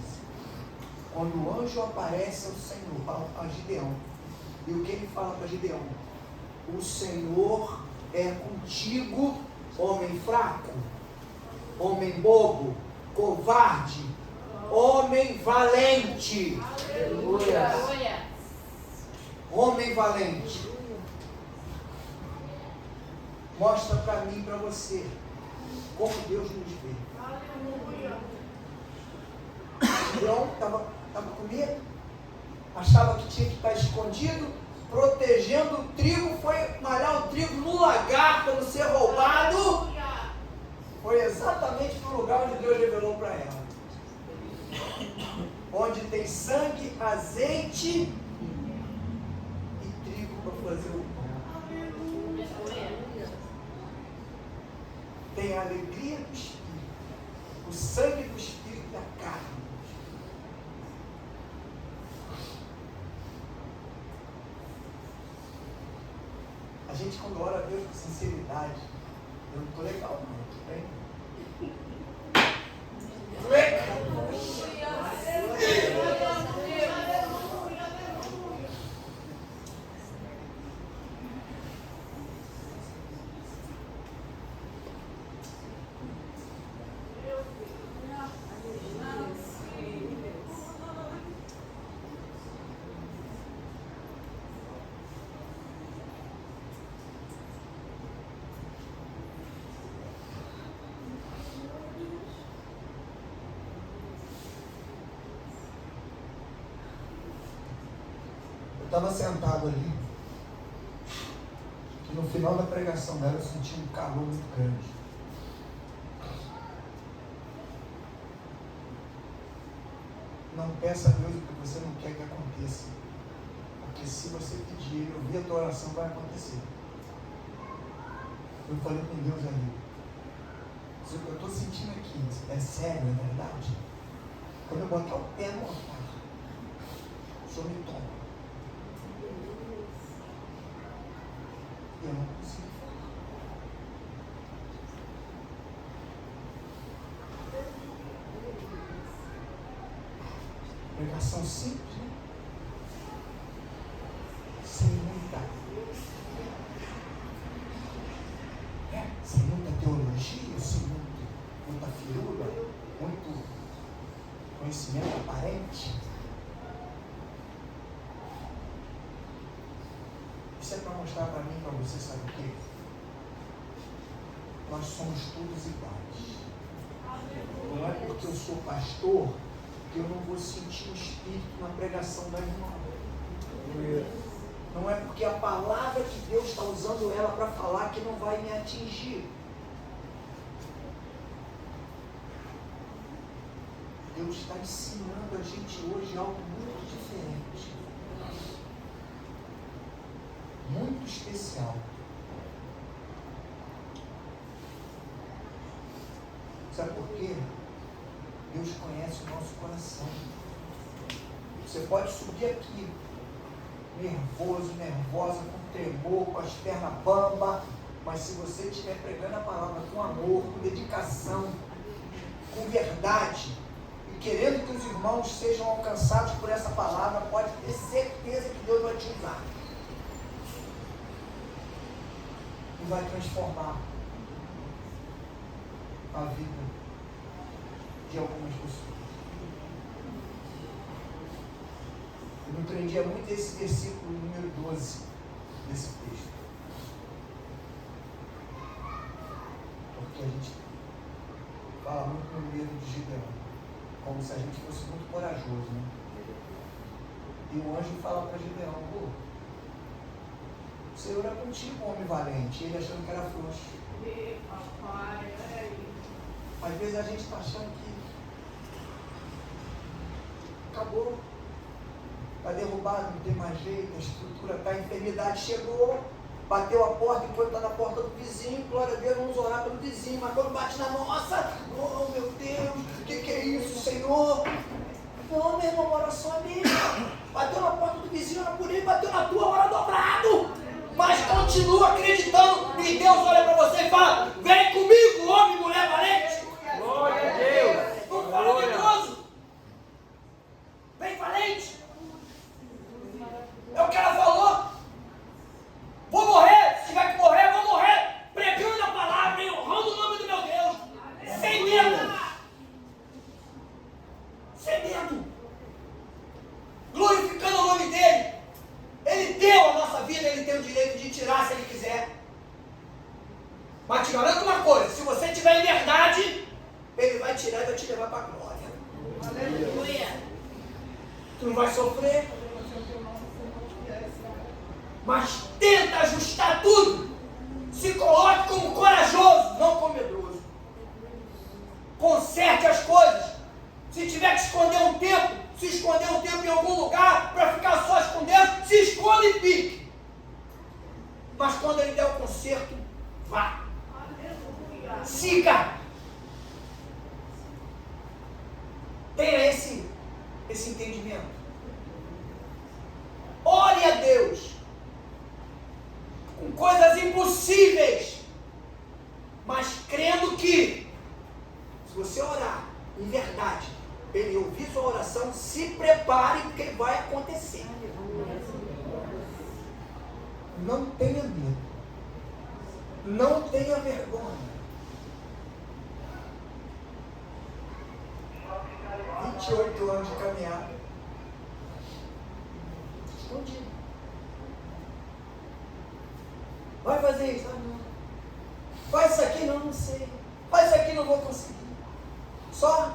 Quando o anjo aparece ao Senhor, a Gideão, e o que ele fala para Gideão? O Senhor é contigo, homem fraco, homem bobo, covarde, homem valente. Aleluia. Homem valente. Mostra para mim e para você como Deus nos vê. Gideão estava Estava com medo. Achava que tinha que estar escondido, protegendo o trigo. Foi malhar o trigo no lagar para não ser roubado. Foi exatamente no lugar onde Deus revelou para ela. Onde tem sangue, azeite e trigo para fazer o pão. Tem a alegria do Espírito, o sangue do Espírito e a carne. A gente, quando ora a Deus com sinceridade, eu não estou legal, não, tudo bem? Eu estava sentado ali, e no final da pregação dela eu senti um calor muito grande. Não peça a Deus o que você não quer que aconteça, porque se você pedir Ele ouvir a tua oração, vai acontecer. Eu falei com Deus ali, se o que eu estou sentindo aqui é sério, é verdade? Quando eu botar o pé no altar, o Senhor me toma. Eu não consigo falar. Pregação simples, né? Sem muita teologia, sem muita firula, muito conhecimento aparente. Isso é para mostrar para mim e para você, sabe o quê? Nós somos todos iguais. Não é porque eu sou pastor que eu não vou sentir o Espírito na pregação da irmã. Não é porque a palavra que Deus está usando ela para falar que não vai me atingir. Deus está ensinando a gente hoje algo muito diferente. Muito especial. Sabe por quê? Deus conhece o nosso coração. Você pode subir aqui, nervoso, nervosa, com tremor, com as pernas bambas, mas se você estiver pregando a palavra com amor, com dedicação, com verdade, e querendo que os irmãos sejam alcançados por essa palavra, pode ter certeza que Deus vai te usar. E vai transformar a vida de algumas pessoas. Eu me prendia muito esse versículo número 12 desse texto. Porque a gente fala muito no medo de Gideão, como se a gente fosse muito corajoso, né? E o anjo fala para Gideão: o Senhor é contigo, homem valente. E ele achando que era frouxo. Às vezes a gente está achando que acabou, está derrubado, não tem mais jeito, a estrutura está, a enfermidade chegou, bateu a porta, enquanto está na porta do vizinho, glória a Deus, vamos orar pelo vizinho, mas quando bate na nossa, oh meu Deus, o que é isso, Senhor? Não, meu irmão, a oração é mesmo. Bateu na porta do vizinho, ora por ele, bateu na tua, ora dobrado. Mas continua acreditando, e Deus olha para você e fala: vem comigo, homem e mulher valente. Glória a Deus. Não fala medroso. Vem valente. É o que ela falou. Vou morrer, se tiver que morrer, vou morrer. Pregando a palavra e honrando o nome do meu Deus. Sem medo. Sem medo. Glorificando o nome dele. Ele deu a nossa vida, ele tem o direito de tirar se ele quiser. Mas te garanto uma coisa: se você tiver em verdade, ele vai tirar e vai te levar para a glória. Aleluia. Tu não vai sofrer. Mas tenta ajustar tudo. Se coloque como corajoso, não como medroso. Conserte as coisas. Se tiver que esconder um tempo, se esconder um tempo em algum lugar para ficar só com Deus, se esconda e fique. Mas quando Ele der o conserto, vá. Siga. Tenha esse entendimento. Ore a Deus com coisas impossíveis, mas crendo que, se você orar em verdade, Ele ouvir sua oração, se prepare, porque vai acontecer. Não tenha medo. Não tenha vergonha. 28 anos de caminhada. Escondido. Vai fazer isso? Ah, não. Faz isso aqui? Não sei. Faz isso aqui, não vou conseguir. Só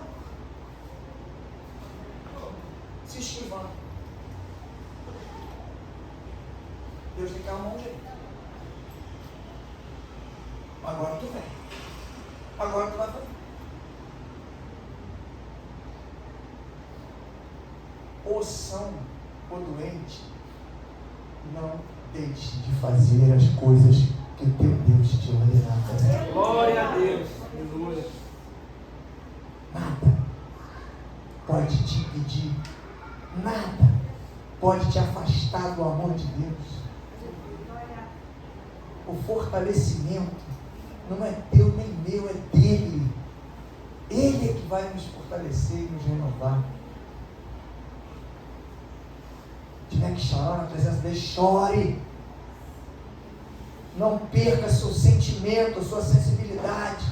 se esquivando. Deus tem que arrumar um jeito. Agora tu vem. Agora tu vai fazer. Ou são ou doente, não deixe de fazer as coisas que o teu Deus te ordenar fazer. Glória a Deus. Aleluia. Nada pode te impedir, nada pode te afastar do amor de Deus. O fortalecimento não é teu nem meu, é dele. Ele é que vai nos fortalecer e nos renovar. Se tiver que chorar na presença dele, chore. Não perca seu sentimento, sua sensibilidade.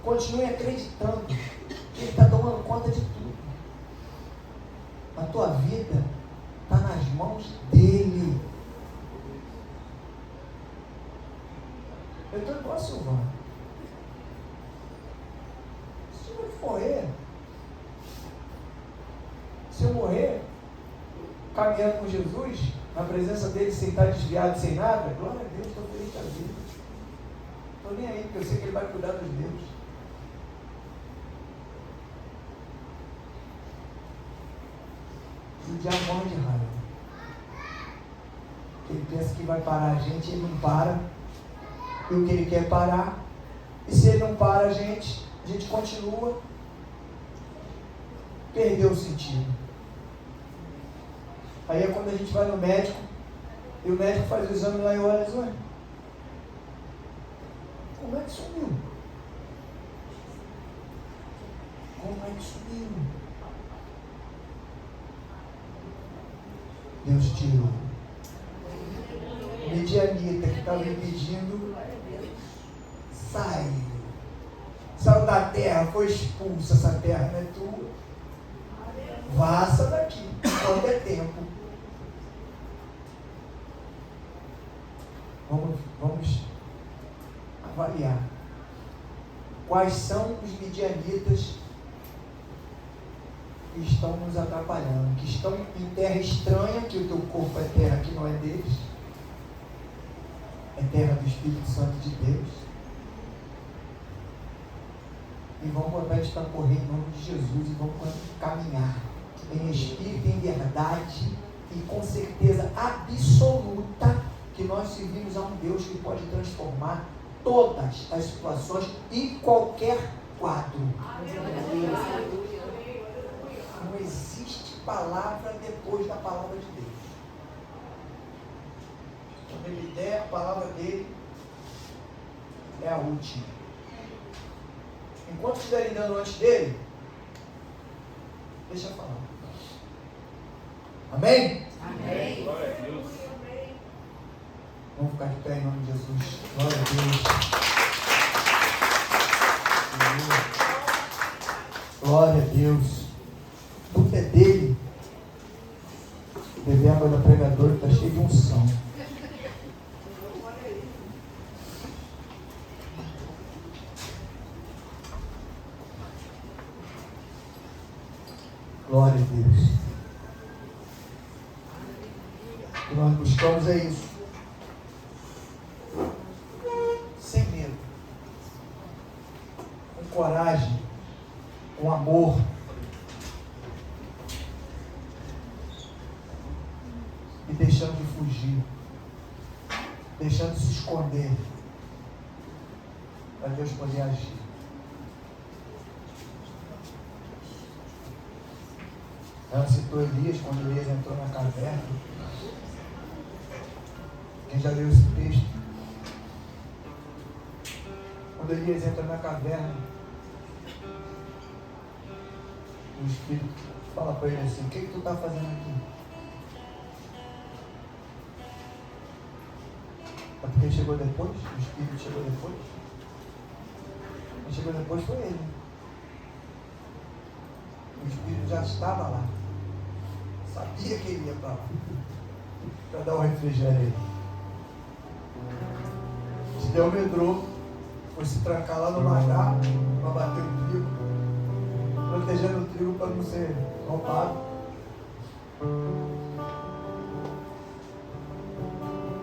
Continue acreditando que Ele está tomando conta de tudo. A tua vida está nas mãos dele. Eu estou igual a Silvana. Se eu morrer, se eu morrer caminhando com Jesus, na presença dele, sem estar desviado, sem nada, glória a Deus, estou feliz da vida. Estou nem aí, porque eu sei que Ele vai cuidar dos meus. E o diabo morre de raiva. Ele pensa que vai parar a gente, ele não para. E o que ele quer parar. E se ele não para a gente continua. Perdeu o sentido. Aí é quando a gente vai no médico, e o médico faz o exame lá e olha e diz, ué, como é que sumiu? Como é que sumiu? Deus tirou. Midianita que estava impedindo, saiu. Saiu da terra, foi expulsa. Essa terra não é tua. Vaza daqui, quando é tempo. Vamos avaliar quais são os midianitas que estão nos atrapalhando, que estão em terra estranha, que o teu corpo é terra que não é deles, é terra do Espírito Santo de Deus. E vamos botar eles para correr em nome de Jesus e vamos caminhar em espírito, em verdade e com certeza absoluta que nós servimos a um Deus que pode transformar todas as situações e qualquer quadro. Não existe palavra depois da palavra de Deus. Quando Ele der a palavra dele, é a última. Enquanto estiverem dando antes dele, deixa eu falar. Amém? Amém. Glória a Deus. Vamos ficar de pé em nome de Jesus. Glória a Deus. Glória a Deus. Tudo é dele. Beber água da pregadora está cheio de unção. Glória a Deus. Deus. O que nós buscamos é isso. Sem medo. Com coragem. Com amor. E deixando de fugir. Deixando de se esconder. Para Deus poder agir. Ela citou Elias, quando Elias entrou na caverna. Quem já leu esse texto? Quando Elias entra na caverna, o Espírito fala para ele assim: o que tu está fazendo aqui? É porque ele chegou depois? O Espírito chegou depois? Quem chegou depois foi ele. O Espírito já estava lá. Sabia que ele ia para lá. Para dar um refrigério aí. Gideão medrou. Foi se trancar lá no lagar para bater o trigo. Protegendo o trigo para não ser roubado.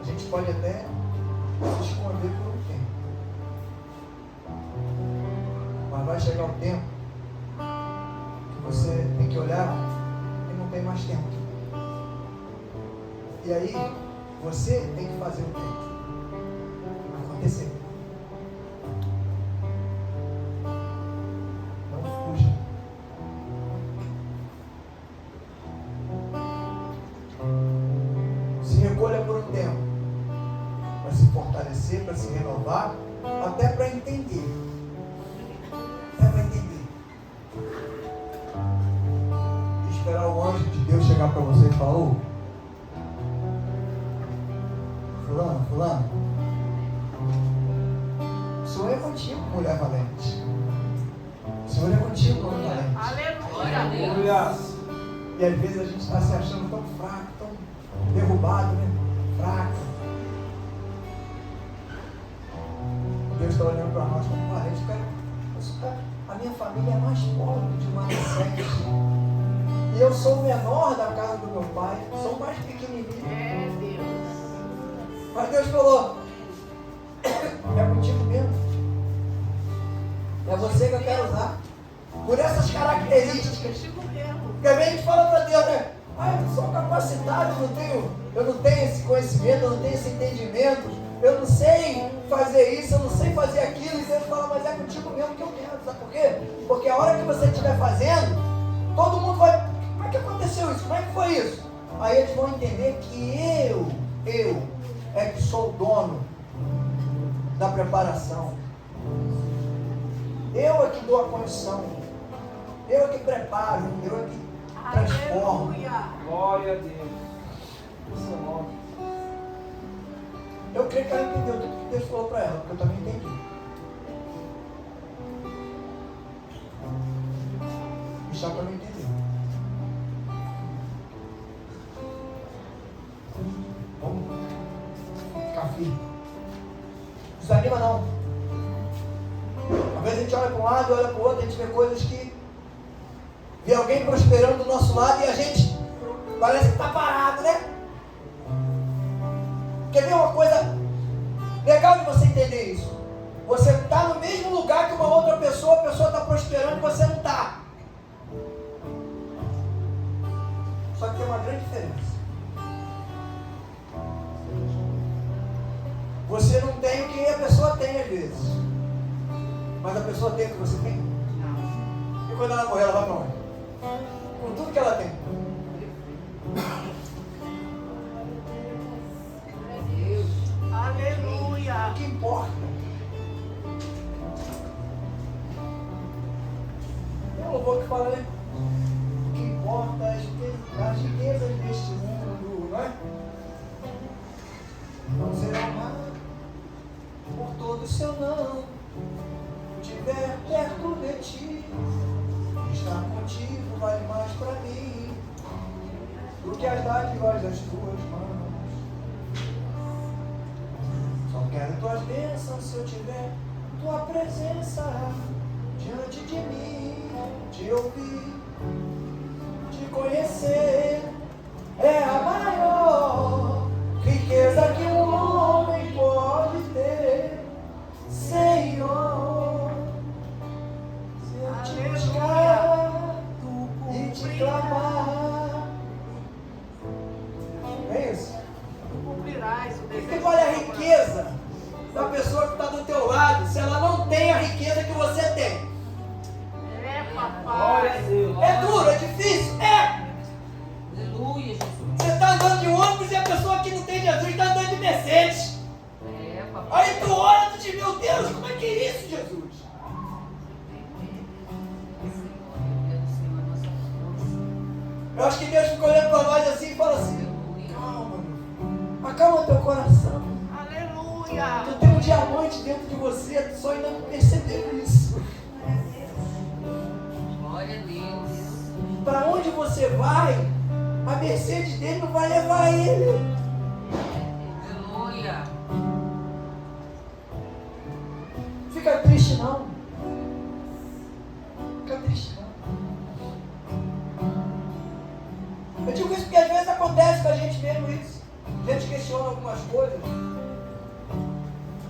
A gente pode até se esconder por um tempo. Mas vai chegar o tempo que você tem que olhar e não tem mais tempo. E aí, você tem que fazer o tempo acontecer. Não fuja. Se recolha por um tempo para se fortalecer, para se renovar, até para entender. Até para entender. E esperar o anjo de Deus chegar para você e falar: ô, fulano, o Senhor é contigo, mulher valente. O Senhor é contigo, homem valente. Aleluia. E às vezes a gente está se achando tão fraco, tão derrubado, né? Fraco. Deus está olhando para nós como valente. A minha família é mais pobre de Manassés. E eu sou o menor da casa do meu pai. Sou o mais pequenininho. É Deus. Mas Deus falou: é contigo mesmo. É você que eu quero usar. Por essas características. Porque a gente fala para Deus, né? Eu não sou capacitado, eu não tenho esse conhecimento, eu não tenho esse entendimento, eu não sei fazer isso, eu não sei fazer aquilo. E Deus fala: mas é contigo mesmo que eu quero. Sabe por quê? Porque a hora que você estiver fazendo, todo mundo vai: como é que aconteceu isso? Como é que foi isso? Aí eles vão entender que eu é que sou o dono da preparação. Eu é que dou a condição. Eu é que preparo. Eu é que transformo. Glória a Deus. Isso é bom. Eu creio que ela entendeu tudo que Deus falou para ela, porque eu também entendi. Michel também entendeu. Vamos ficar firme. Desanima não. Às vezes a gente olha para um lado, olha para o outro, a gente vê coisas que vê alguém prosperando do nosso lado e a gente parece que está parado, né? Quer ver uma coisa legal de você entender isso? Você está no mesmo lugar que uma outra pessoa, a pessoa está prosperando e você não está. Só que tem uma grande diferença. Você não tem o que a pessoa tem às vezes. Mas a pessoa tem o que você tem? Não. E quando ela morrer, ela vai para onde? Com tudo que ela tem. Aleluia. O que importa? Eu não vou que falar, né? O que importa é as riquezas deste mundo, não é? Não será amado por todo se eu não estiver perto de ti. Estar contigo vale mais para mim do que as dádivas das tuas mãos. Só quero tuas bênçãos se eu tiver tua presença diante de mim, te ouvir, te conhecer é a maior riqueza que um homem pode ter, Senhor. Se eu te buscar e te clamar, é isso. O que vale a riqueza da pessoa que está do teu lado se ela não tem a riqueza que você tem? Glória a Deus. É duro, é difícil? É! Aleluia, Jesus. Você está andando de ônibus e a pessoa que não tem Jesus está andando de Mercedes. Aí tu olha e diz, meu Deus, como é que é isso, Jesus? Eu acho que Deus ficou olhando para nós assim e fala assim, calma, acalma teu coração. Aleluia. Tu tem um diamante dentro de você, tu só ainda não percebeu isso. Glória a Deus. Para onde você vai, a Mercedes dele não vai levar ele. Aleluia. Fica triste não. Fica triste não. Eu digo isso porque às vezes acontece com a gente mesmo isso. A gente questiona algumas coisas.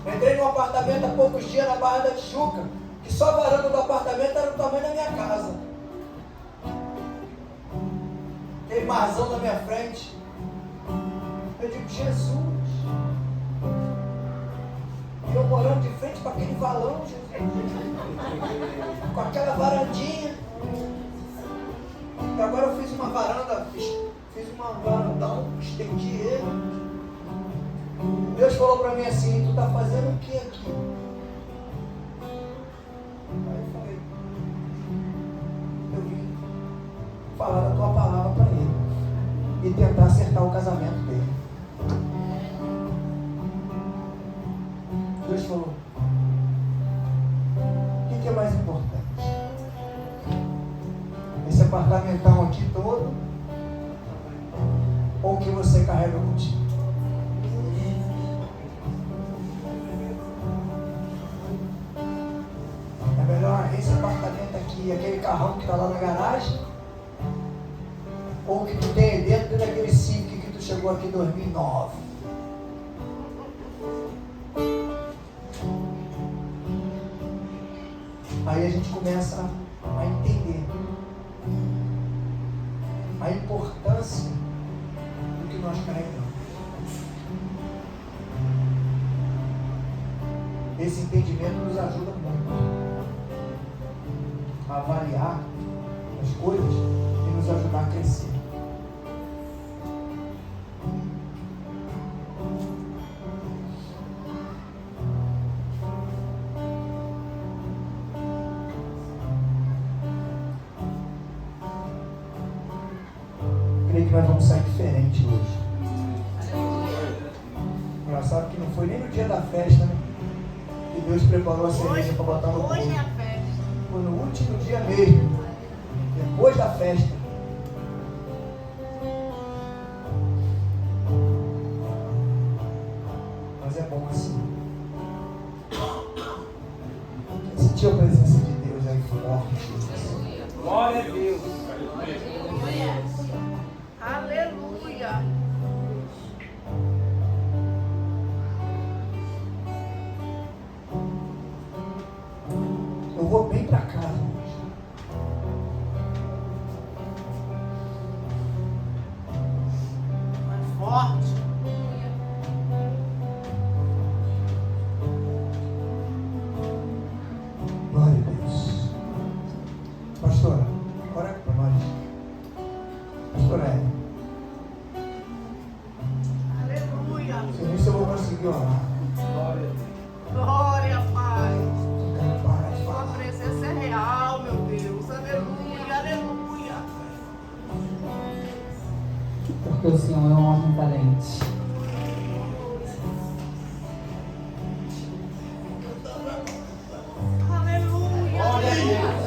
Eu entrei num apartamento há poucos dias na Barra da Tijuca, que só a varanda do apartamento era o tamanho da minha casa. Aquele marzão na minha frente. Eu digo, Jesus. E eu morando de frente para aquele valão, Jesus. Com aquela varandinha. E agora eu fiz uma varanda, fiz uma varandão, estendi ele. Deus falou para mim assim, tu está fazendo o que aqui? Aí eu falei, eu vim falar da tua palavra para ele e tentar acertar o casamento dele. Deus falou, o que é mais importante? Esse apartamentão aqui todo ou o que você carrega contigo? É melhor esse apartamento aqui, aquele carrão que está lá na garagem, ou o que tu tem dentro daquele Civic que tu chegou aqui em 2009? Aí a gente começa a entender a importância do que nós carregamos. Esse entendimento nos ajuda muito a avaliar as coisas e nos ajudar a crescer. Que nós vamos sair diferente hoje. Engraçado que não foi nem no dia da festa, né? Que Deus preparou a cerveja para botar no bolo. Hoje é a festa. Foi no último dia mesmo, depois da festa. Mas é bom assim. Sentiu a presença de Deus aí forte. Glória a Deus. Aleluia. Eu vou bem para casa hoje. Mais forte. Glória a Deus. Pastora, ora para nós. Pastora Ellen. Aleluia. Se eu eu vou conseguir orar. Glória a Deus. Glória, Pai. Fica em paz, Sua Pai. presença é real, meu Deus. Aleluia, aleluia. Porque o Senhor é um homem valente. Aleluia. Glória a Deus.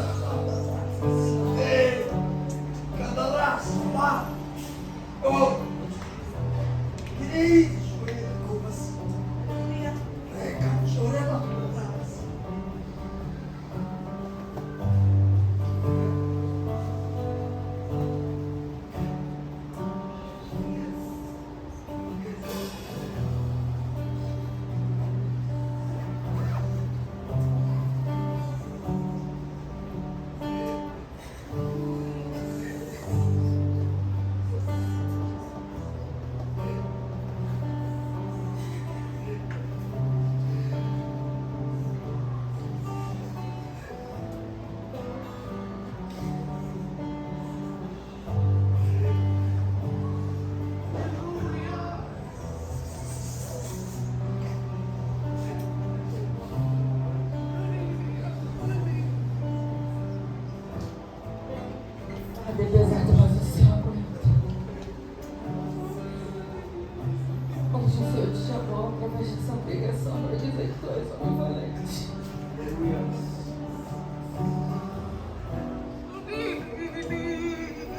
Senhor te chamou através dessa pregação para dizer que tu és homem valente.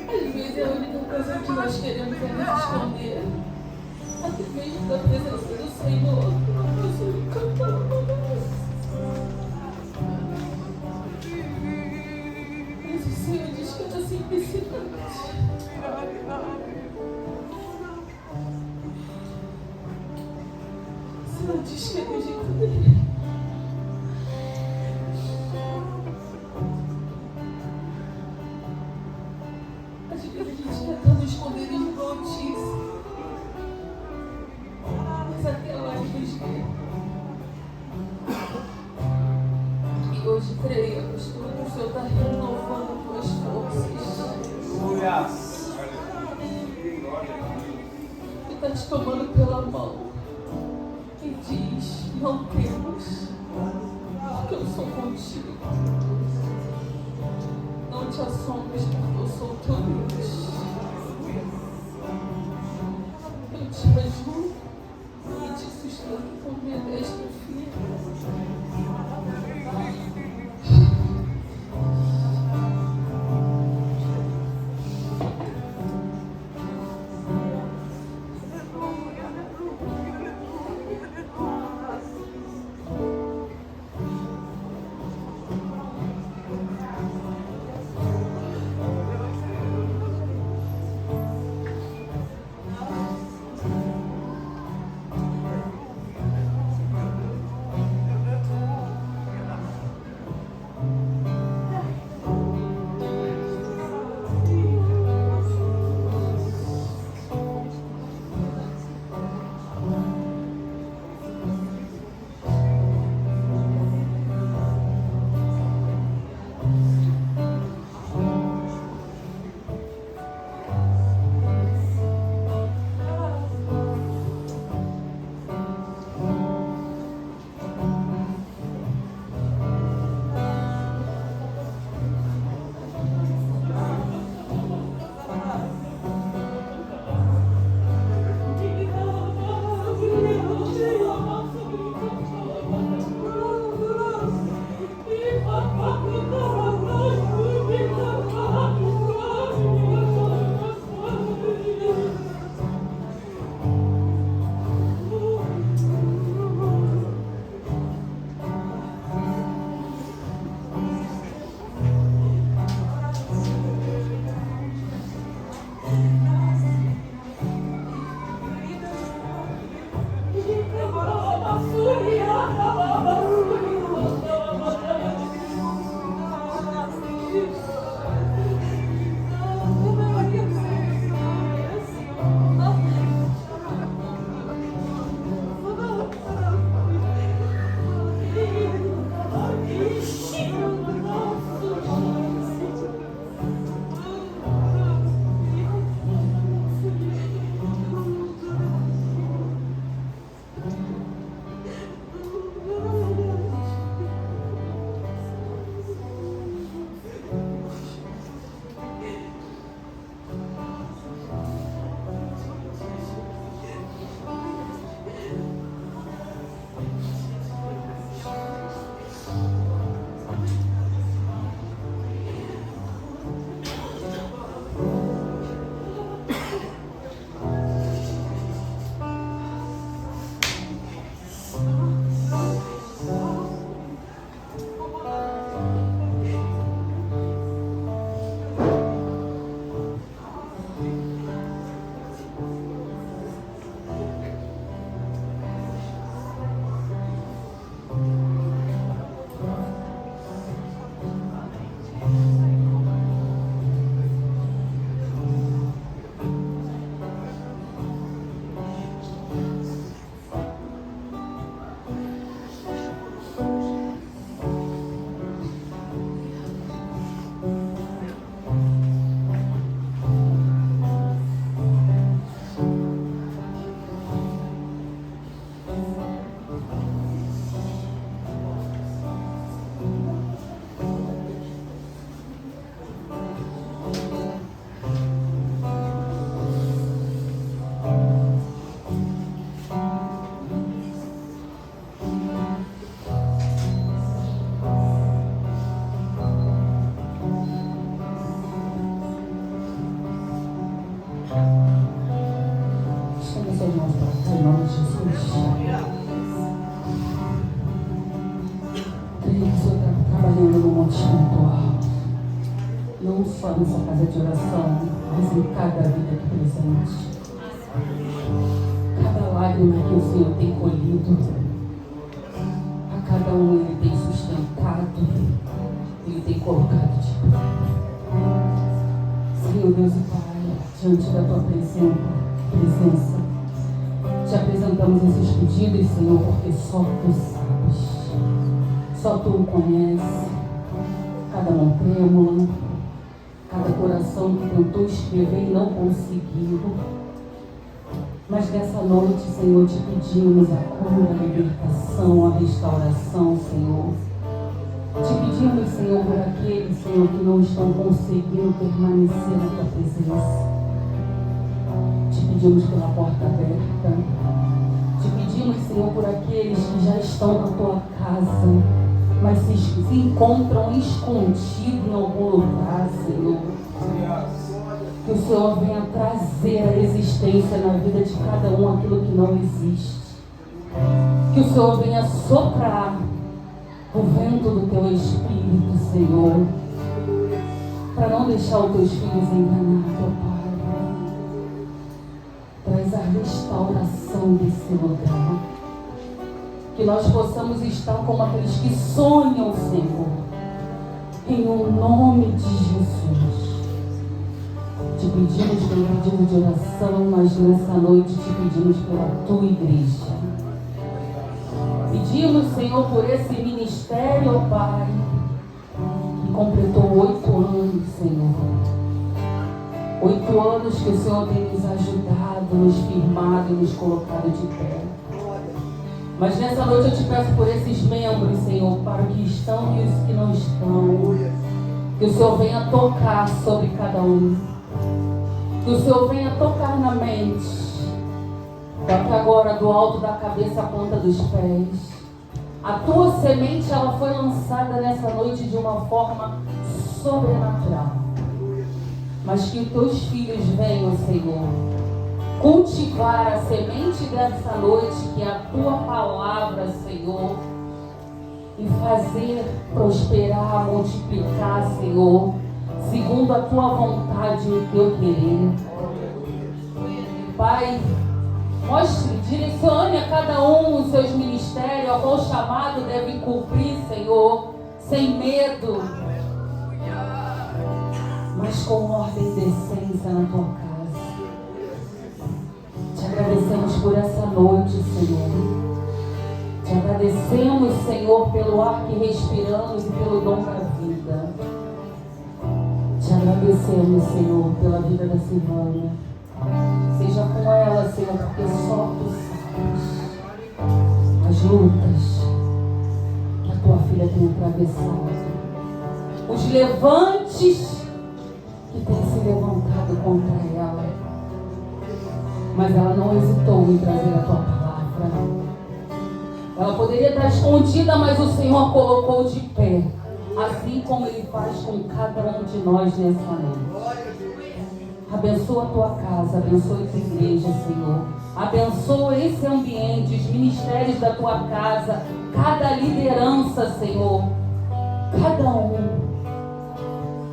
Às vezes é a única coisa que nós queremos é nos esconder, até mesmo da presença do Senhor. Nossa, eu encantava. Mas o Senhor diz que é da simplicidade. O Senhor diz que é do jeito dele. Às vezes a gente quer tanto esconder de notícia, mas até lá nos vê. E hoje creia, pastor, que o Senhor está renovando tuas forças. Aleluia. Ele está te tomando pela mão e diz: não temas, porque eu sou contigo. Não te assombres, porque eu sou teu Deus. Eu te ajudo e te sustento com minha destra firme. Levanta suas mãos para cá, em nome de Jesus. Creio que o Senhor está trabalhando no Monte Santuário. Não só nessa casa de oração, mas em cada vida aqui presente. Cada lágrima que o Senhor tem colhido, a cada um Ele tem sustentado, Ele tem colocado de pé. Senhor Deus e Pai, diante da Tua presença, te apresentamos esses pedidos, Senhor, porque só Tu sabes, só Tu o conhece, cada mão trêmula, cada coração que tentou escrever e não conseguiu. Mas nessa noite, Senhor, te pedimos a cura, a libertação, a restauração, Senhor. Te pedimos, Senhor, por aqueles, Senhor, que não estão conseguindo permanecer na Tua presença. Te pedimos pela porta aberta. Te pedimos, Senhor, por aqueles que já estão na Tua casa, mas se encontram escondidos em algum lugar, Senhor. Que o Senhor venha trazer à existência na vida de cada um aquilo que não existe. Que o Senhor venha soprar o vento do Teu Espírito, Senhor, para não deixar os Teus filhos enganados, ó Pai. Traz a restauração desse lugar. Que nós possamos estar como aqueles que sonham, Senhor, em o nome de Jesus. Te pedimos pelo pedido de oração, mas nessa noite te pedimos pela Tua igreja. Pedimos, Senhor, por esse ministério, ó Pai, que completou 8 anos, Senhor. 8 anos que o Senhor tem nos ajudado, nos firmado e nos colocado de pé. Mas nessa noite eu te peço por esses membros, Senhor, para os que estão e os que não estão. Que o Senhor venha tocar sobre cada um. Que o Senhor venha tocar na mente. Toque agora do alto da cabeça à ponta dos pés. A Tua semente, ela foi lançada nessa noite de uma forma sobrenatural. Mas que os Teus filhos venham, Senhor, cultivar a semente dessa noite, que é a Tua palavra, Senhor, e fazer prosperar, multiplicar, Senhor, segundo a Tua vontade e o Teu querer. Pai, mostre, direcione a cada um os seus ministérios, a qual chamado deve cumprir, Senhor, sem medo, mas com ordem e decência na Tua casa. Te agradecemos por essa noite, Senhor. Te agradecemos, Senhor, pelo ar que respiramos e pelo dom da vida. Te agradecemos, Senhor, pela vida da Silvânia. Seja com ela, Senhor, porque só Tu sabes as lutas que a Tua filha tem atravessado, os levantes que têm se levantado contra ela, mas ela não hesitou em trazer a Tua palavra. Ela poderia estar escondida, mas o Senhor a colocou de pé, assim como Ele faz com cada um de nós nessa noite. Abençoa a Tua casa, abençoa a Tua igreja, Senhor. Abençoa esse ambiente, os ministérios da Tua casa, cada liderança, Senhor. Cada um.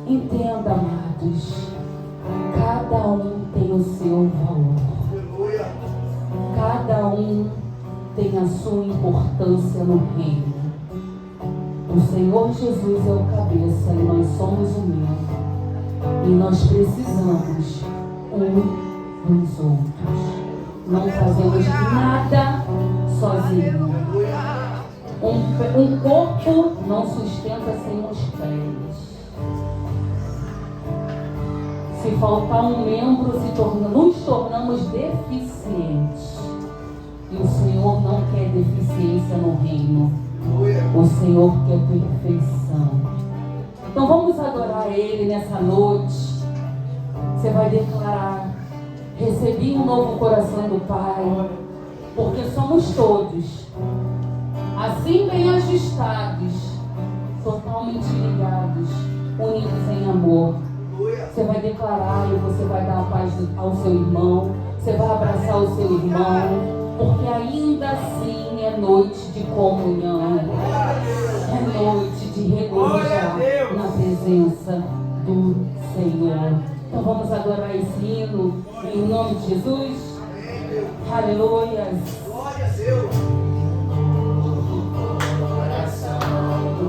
Entenda, amados, cada um tem o seu valor. Cada um tem a sua importância no reino. O Senhor Jesus é o cabeça e nós somos o membro. E nós precisamos dos outros. Não fazemos nada sozinhos. Um corpo não sustenta sem os pés. Se faltar um membro, nos tornamos deficientes. E o Senhor não quer deficiência no reino. O Senhor quer perfeição. Então vamos adorar Ele nessa noite. Você vai declarar: recebi um novo coração do Pai. Porque somos todos assim bem ajustados, totalmente ligados, unidos em amor. Você vai declarar e você vai dar a paz ao seu irmão. Você vai abraçar o seu irmão, porque ainda assim é noite de comunhão. É noite de regozijar na presença do Senhor. Então vamos adorar esse hino em nome de Jesus. Aleluia. Glória a Deus.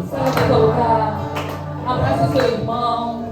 Sai do teu lugar, abraça o seu irmão.